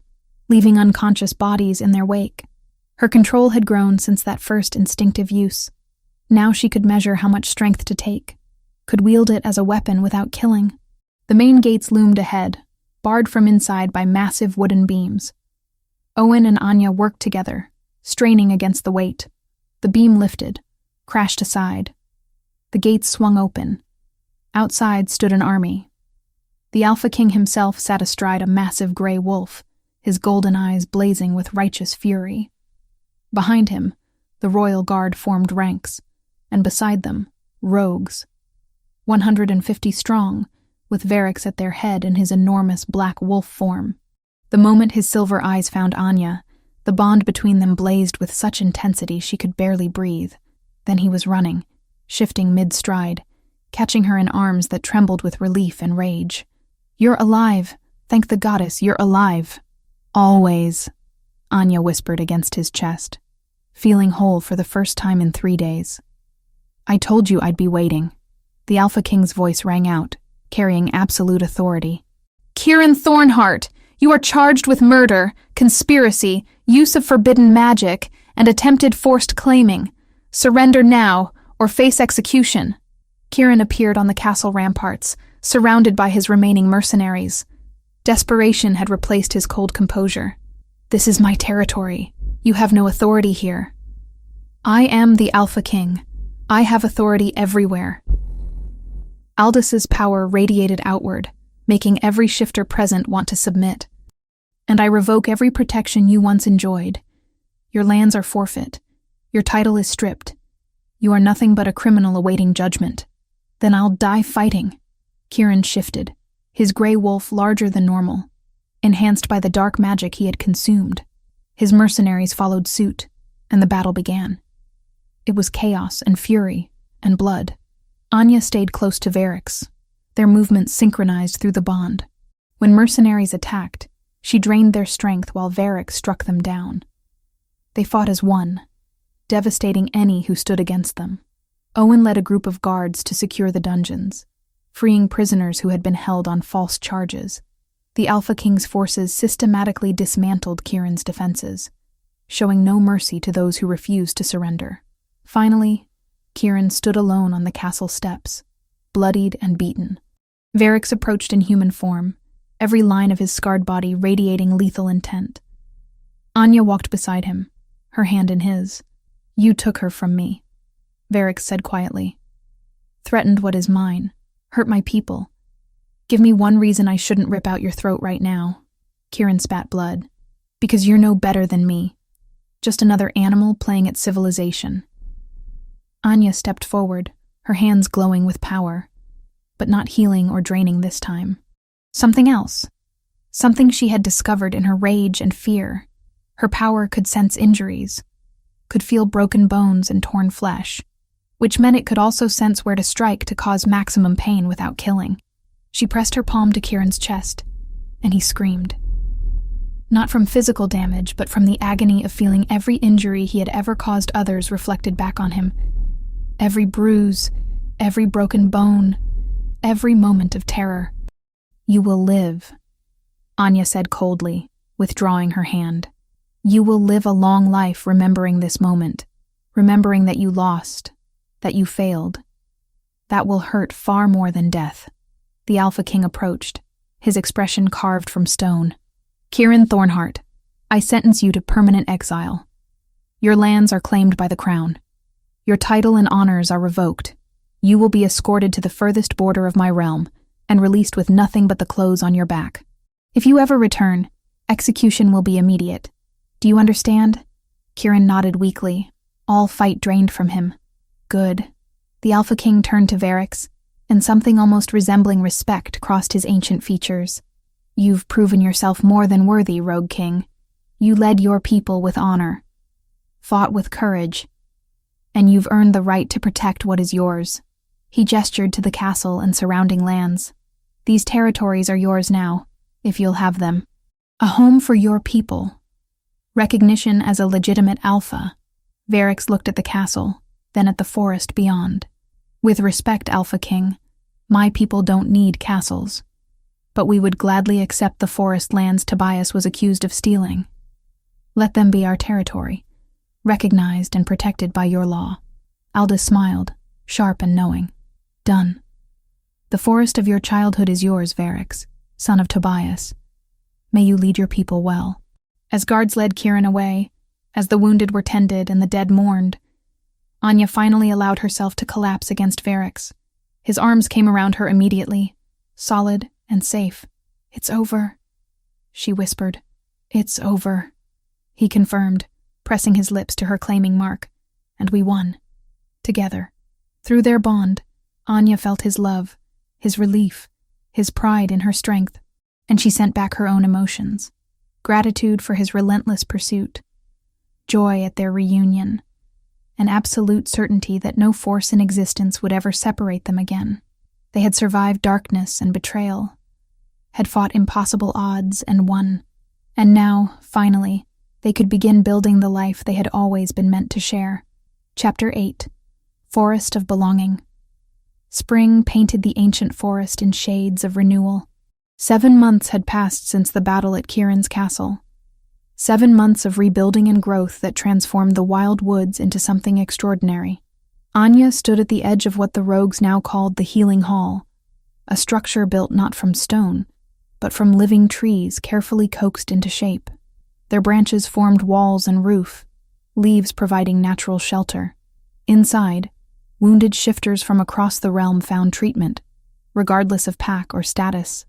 leaving unconscious bodies in their wake. Her control had grown since that first instinctive use. Now she could measure how much strength to take, could wield it as a weapon without killing. The main gates loomed ahead, barred from inside by massive wooden beams. Owen and Anya worked together, straining against the weight. The beam lifted, crashed aside. The gates swung open. Outside stood an army. The Alpha King himself sat astride a massive gray wolf, his golden eyes blazing with righteous fury. Behind him, the royal guard formed ranks, and beside them, rogues. 150 strong, with Varix at their head in his enormous black wolf form. The moment his silver eyes found Anya, the bond between them blazed with such intensity she could barely breathe. Then he was running, shifting mid-stride, catching her in arms that trembled with relief and rage. You're alive. Thank the goddess, you're alive. Always, Anya whispered against his chest, feeling whole for the first time in 3 days. I told you I'd be waiting. The Alpha King's voice rang out, carrying absolute authority. Kieran Thornheart, you are charged with murder, conspiracy, use of forbidden magic, and attempted forced claiming. Surrender now, or face execution. Kieran appeared on the castle ramparts, surrounded by his remaining mercenaries. Desperation had replaced his cold composure. This is my territory. You have no authority here. I am the Alpha King. I have authority everywhere. Aldous' power radiated outward, making every shifter present want to submit. And I revoke every protection you once enjoyed. Your lands are forfeit. Your title is stripped. You are nothing but a criminal awaiting judgment. Then I'll die fighting. Kieran shifted, his gray wolf larger than normal, enhanced by the dark magic he had consumed. His mercenaries followed suit, and the battle began. It was chaos and fury and blood. Anya stayed close to Varix, their movements synchronized through the bond. When mercenaries attacked, she drained their strength while Varix struck them down. They fought as one, devastating any who stood against them. Owen led a group of guards to secure the dungeons, freeing prisoners who had been held on false charges. The Alpha King's forces systematically dismantled Kieran's defenses, showing no mercy to those who refused to surrender. Finally, Kieran stood alone on the castle steps, bloodied and beaten. Varix approached in human form, every line of his scarred body radiating lethal intent. Anya walked beside him, her hand in his. "You took her from me," Varix said quietly. "Threatened what is mine, hurt my people. Give me one reason I shouldn't rip out your throat right now." Kieran spat blood. "Because you're no better than me. Just another animal playing at civilization." Anya stepped forward, her hands glowing with power, but not healing or draining this time. Something else. Something she had discovered in her rage and fear. Her power could sense injuries, could feel broken bones and torn flesh, which meant it could also sense where to strike to cause maximum pain without killing. She pressed her palm to Kieran's chest, and he screamed. Not from physical damage, but from the agony of feeling every injury he had ever caused others reflected back on him. Every bruise, every broken bone, every moment of terror. "You will live," Anya said coldly, withdrawing her hand. "You will live a long life remembering this moment, remembering that you lost, that you failed. That will hurt far more than death." The Alpha King approached, his expression carved from stone. "Kieran Thornheart, I sentence you to permanent exile. Your lands are claimed by the crown. Your title and honors are revoked. You will be escorted to the furthest border of my realm and released with nothing but the clothes on your back. If you ever return, execution will be immediate. Do you understand?" Kieran nodded weakly, all fight drained from him. "Good." The Alpha King turned to Varix, and something almost resembling respect crossed his ancient features. "You've proven yourself more than worthy, Rogue King. You led your people with honor, fought with courage, and you've earned the right to protect what is yours." He gestured to the castle and surrounding lands. "These territories are yours now, if you'll have them. A home for your people. Recognition as a legitimate alpha." Varix looked at the castle, then at the forest beyond. "With respect, Alpha King, my people don't need castles, but we would gladly accept the forest lands Tobias was accused of stealing. Let them be our territory, recognized and protected by your law." Aldous smiled, sharp and knowing. "Done. The forest of your childhood is yours, Varix, son of Tobias. May you lead your people well." As guards led Kieran away, as the wounded were tended and the dead mourned, Anya finally allowed herself to collapse against Varix. His arms came around her immediately, solid and safe. "It's over," she whispered. "It's over," he confirmed, pressing his lips to her claiming mark. "And we won. Together." Through their bond, Anya felt his love, his relief, his pride in her strength, and she sent back her own emotions. Gratitude for his relentless pursuit, joy at their reunion, an absolute certainty that no force in existence would ever separate them again. They had survived darkness and betrayal, had fought impossible odds and won, and now, finally, they could begin building the life they had always been meant to share. Chapter 8. Forest of Belonging. Spring painted the ancient forest in shades of renewal. 7 months had passed since the battle at Kieran's castle. 7 months of rebuilding and growth that transformed the wild woods into something extraordinary. Anya stood at the edge of what the rogues now called the Healing Hall, a structure built not from stone, but from living trees carefully coaxed into shape. Their branches formed walls and roof, leaves providing natural shelter. Inside, wounded shifters from across the realm found treatment, regardless of pack or status.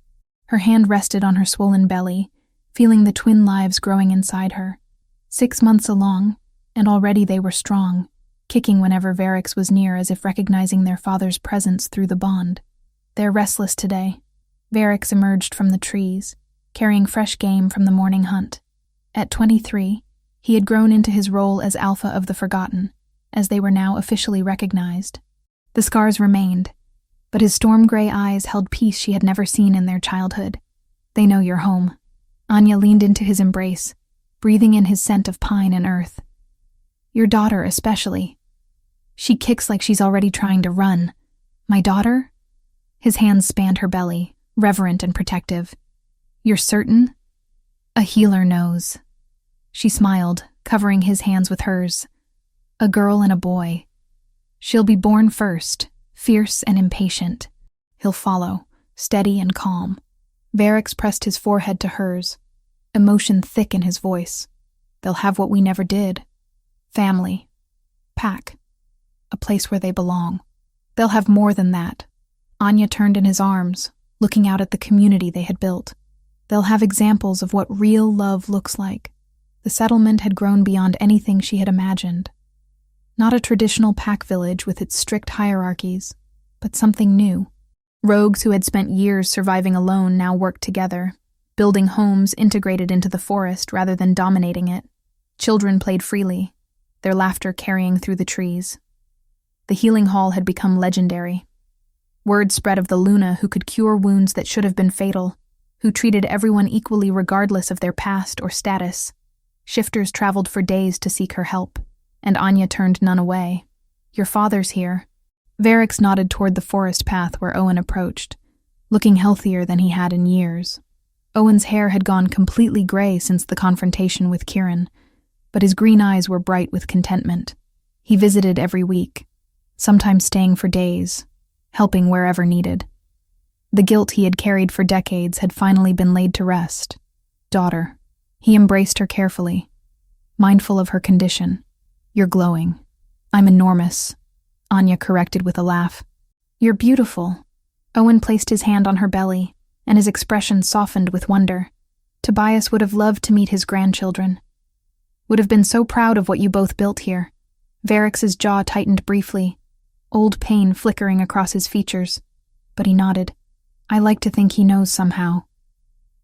Her hand rested on her swollen belly, feeling the twin lives growing inside her. 6 months along, and already they were strong, kicking whenever Varix was near as if recognizing their father's presence through the bond. "They're restless today." Varix emerged from the trees, carrying fresh game from the morning hunt. At 23, he had grown into his role as Alpha of the Forgotten, as they were now officially recognized. The scars remained, but his storm-gray eyes held peace she had never seen in their childhood. "They know you're home." Anya leaned into his embrace, breathing in his scent of pine and earth. "Your daughter especially. She kicks like she's already trying to run." "My daughter?" His hands spanned her belly, reverent and protective. You're certain? A healer knows. She smiled, covering his hands with hers. A girl and a boy. She'll be born first, fierce and impatient. He'll follow, steady and calm. Varix pressed his forehead to hers, emotion thick in his voice. They'll have what we never did. Family. Pack. A place where they belong. They'll have more than that. Anya turned in his arms, looking out at the community they had built. They'll have examples of what real love looks like. The settlement had grown beyond anything she had imagined. Not a traditional pack village with its strict hierarchies, but something new. Rogues who had spent years surviving alone now worked together, building homes integrated into the forest rather than dominating it. Children played freely, their laughter carrying through the trees. The healing hall had become legendary. Word spread of the Luna who could cure wounds that should have been fatal, who treated everyone equally regardless of their past or status. Shifters traveled for days to seek her help, and Anya turned none away. Your father's here. Varix nodded toward the forest path where Owen approached, looking healthier than he had in years. Owen's hair had gone completely gray since the confrontation with Kieran, but his green eyes were bright with contentment. He visited every week, sometimes staying for days, helping wherever needed. The guilt he had carried for decades had finally been laid to rest. Daughter. He embraced her carefully, mindful of her condition. You're glowing. I'm enormous, Anya corrected with a laugh. You're beautiful. Owen placed his hand on her belly, and his expression softened with wonder. Tobias would have loved to meet his grandchildren. Would have been so proud of what you both built here. Varix's jaw tightened briefly, old pain flickering across his features, but he nodded. I like to think he knows somehow.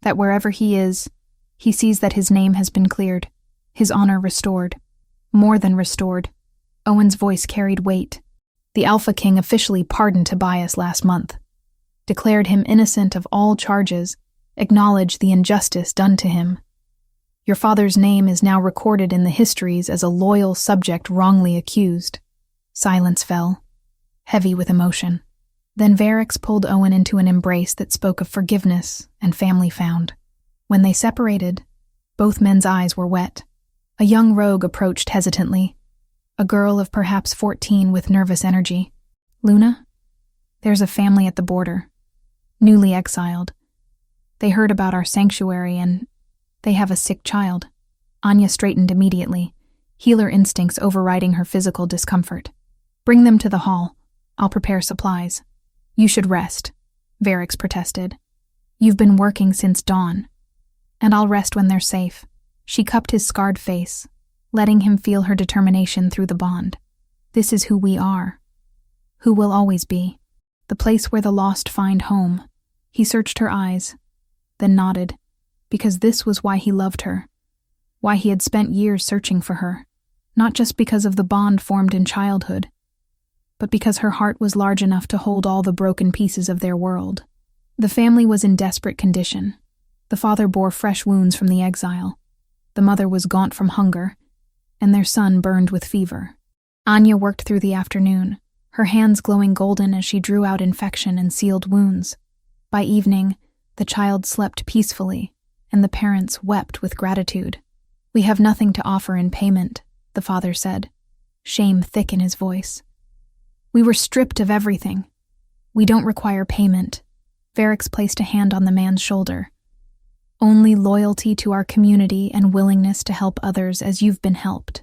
That wherever he is, he sees that his name has been cleared, his honor restored. More than restored. Owen's voice carried weight. The Alpha King officially pardoned Tobias last month, declared him innocent of all charges, acknowledged the injustice done to him. Your father's name is now recorded in the histories as a loyal subject wrongly accused. Silence fell, heavy with emotion. Then Varix pulled Owen into an embrace that spoke of forgiveness and family found. When they separated, both men's eyes were wet. A young rogue approached hesitantly, a girl of perhaps 14 with nervous energy. Luna? There's a family at the border, newly exiled. They heard about our sanctuary and they have a sick child. Anya straightened immediately, healer instincts overriding her physical discomfort. Bring them to the hall. I'll prepare supplies. You should rest, Varix protested. You've been working since dawn. And I'll rest when they're safe. She cupped his scarred face, letting him feel her determination through the bond. This is who we are. Who will always be. The place where the lost find home. He searched her eyes, then nodded, because this was why he loved her. Why he had spent years searching for her. Not just because of the bond formed in childhood, but because her heart was large enough to hold all the broken pieces of their world. The family was in desperate condition. The father bore fresh wounds from the exile. The mother was gaunt from hunger, and their son burned with fever. Anya worked through the afternoon, her hands glowing golden as she drew out infection and sealed wounds. By evening, the child slept peacefully, and the parents wept with gratitude. We have nothing to offer in payment, the father said, shame thick in his voice. We were stripped of everything. We don't require payment. Varix placed a hand on the man's shoulder. Only loyalty to our community and willingness to help others as you've been helped.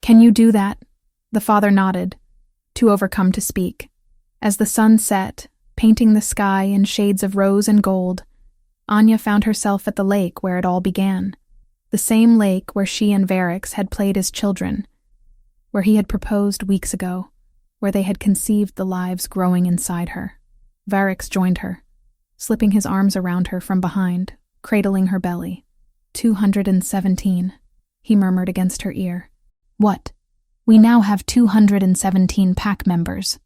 Can you do that? The father nodded, too overcome to speak. As the sun set, painting the sky in shades of rose and gold, Anya found herself at the lake where it all began. The same lake where she and Varix had played as children, where he had proposed weeks ago, where they had conceived the lives growing inside her. Varix joined her, slipping his arms around her from behind, cradling her belly. 217, he murmured against her ear. What? We now have 217 pack members.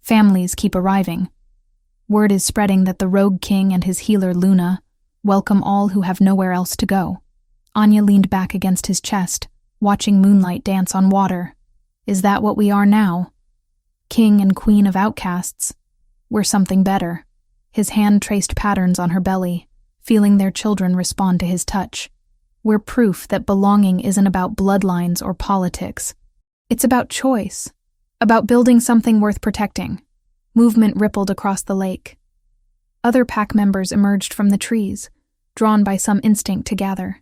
Families keep arriving. Word is spreading that the Rogue King and his healer Luna welcome all who have nowhere else to go. Anya leaned back against his chest, watching moonlight dance on water. Is that what we are now? King and queen of outcasts? We're something better. His hand traced patterns on her belly, feeling their children respond to his touch. We're proof that belonging isn't about bloodlines or politics. It's about choice, about building something worth protecting. Movement rippled across the lake. Other pack members emerged from the trees, drawn by some instinct to gather.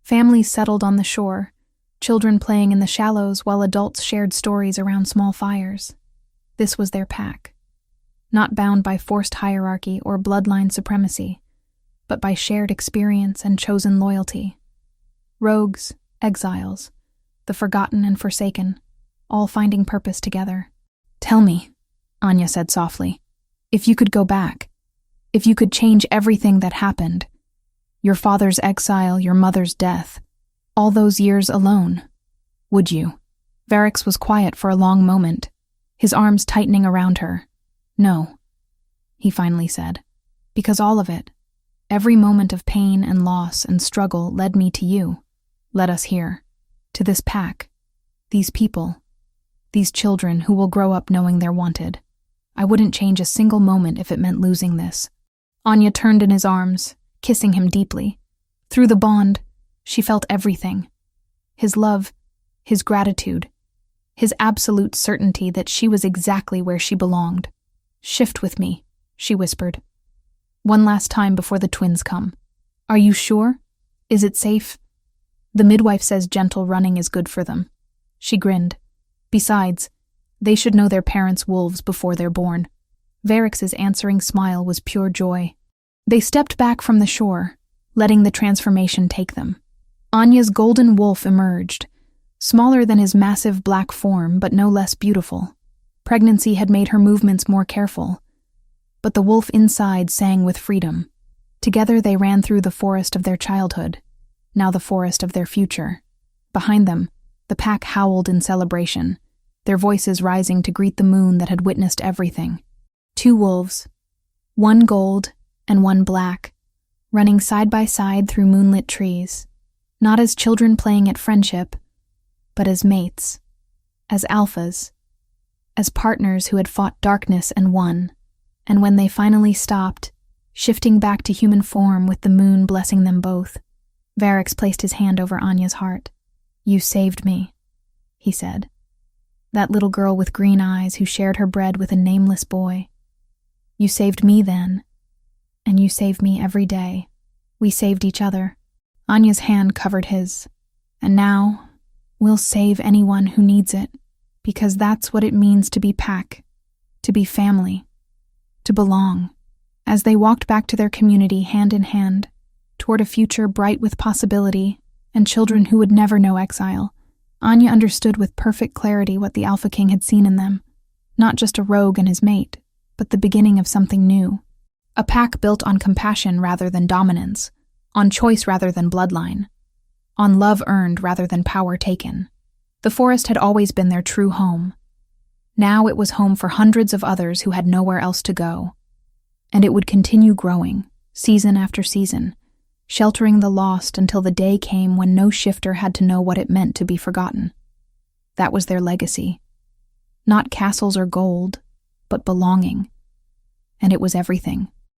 Families settled on the shore, children playing in the shallows while adults shared stories around small fires. This was their pack, not bound by forced hierarchy or bloodline supremacy, but by shared experience and chosen loyalty. Rogues, exiles, the forgotten and forsaken, all finding purpose together. "Tell me," Anya said softly, "if you could go back, if you could change everything that happened, your father's exile, your mother's death, all those years alone, would you?" Varix was quiet for a long moment, his arms tightening around her. "No," he finally said, "because all of it, every moment of pain and loss and struggle led me to you, led us here, to this pack, these people, these children who will grow up knowing they're wanted. I wouldn't change a single moment if it meant losing this." Anya turned in his arms, kissing him deeply. Through the bond, she felt everything. His love, his gratitude, his absolute certainty that she was exactly where she belonged. "Shift with me," she whispered. "One last time before the twins come. Are you sure? Is it safe? The midwife says gentle running is good for them." She grinned. "Besides, they should know their parents' wolves before they're born." Varix's answering smile was pure joy. They stepped back from the shore, letting the transformation take them. Anya's golden wolf emerged, smaller than his massive black form, but no less beautiful. Pregnancy had made her movements more careful, but the wolf inside sang with freedom. Together they ran through the forest of their childhood, now the forest of their future. Behind them, the pack howled in celebration, their voices rising to greet the moon that had witnessed everything. 2 wolves, one gold and one black, running side by side through moonlit trees, not as children playing at friendship, but as mates, as alphas, as partners who had fought darkness and won. And when they finally stopped, shifting back to human form with the moon blessing them both, Varix placed his hand over Anya's heart. "You saved me," he said. "That little girl with green eyes who shared her bread with a nameless boy. You saved me then, and you save me every day. We saved each other." Anya's hand covered his. "And now, we'll save anyone who needs it, because that's what it means to be pack, to be family, to belong." As they walked back to their community hand in hand, toward a future bright with possibility and children who would never know exile, Anya understood with perfect clarity what the Alpha King had seen in them. Not just a rogue and his mate, but the beginning of something new. A pack built on compassion rather than dominance, on choice rather than bloodline, on love earned rather than power taken. The forest had always been their true home. Now it was home for hundreds of others who had nowhere else to go. And it would continue growing, season after season, sheltering the lost until the day came when no shifter had to know what it meant to be forgotten. That was their legacy. Not castles or gold, but belonging. And it was everything.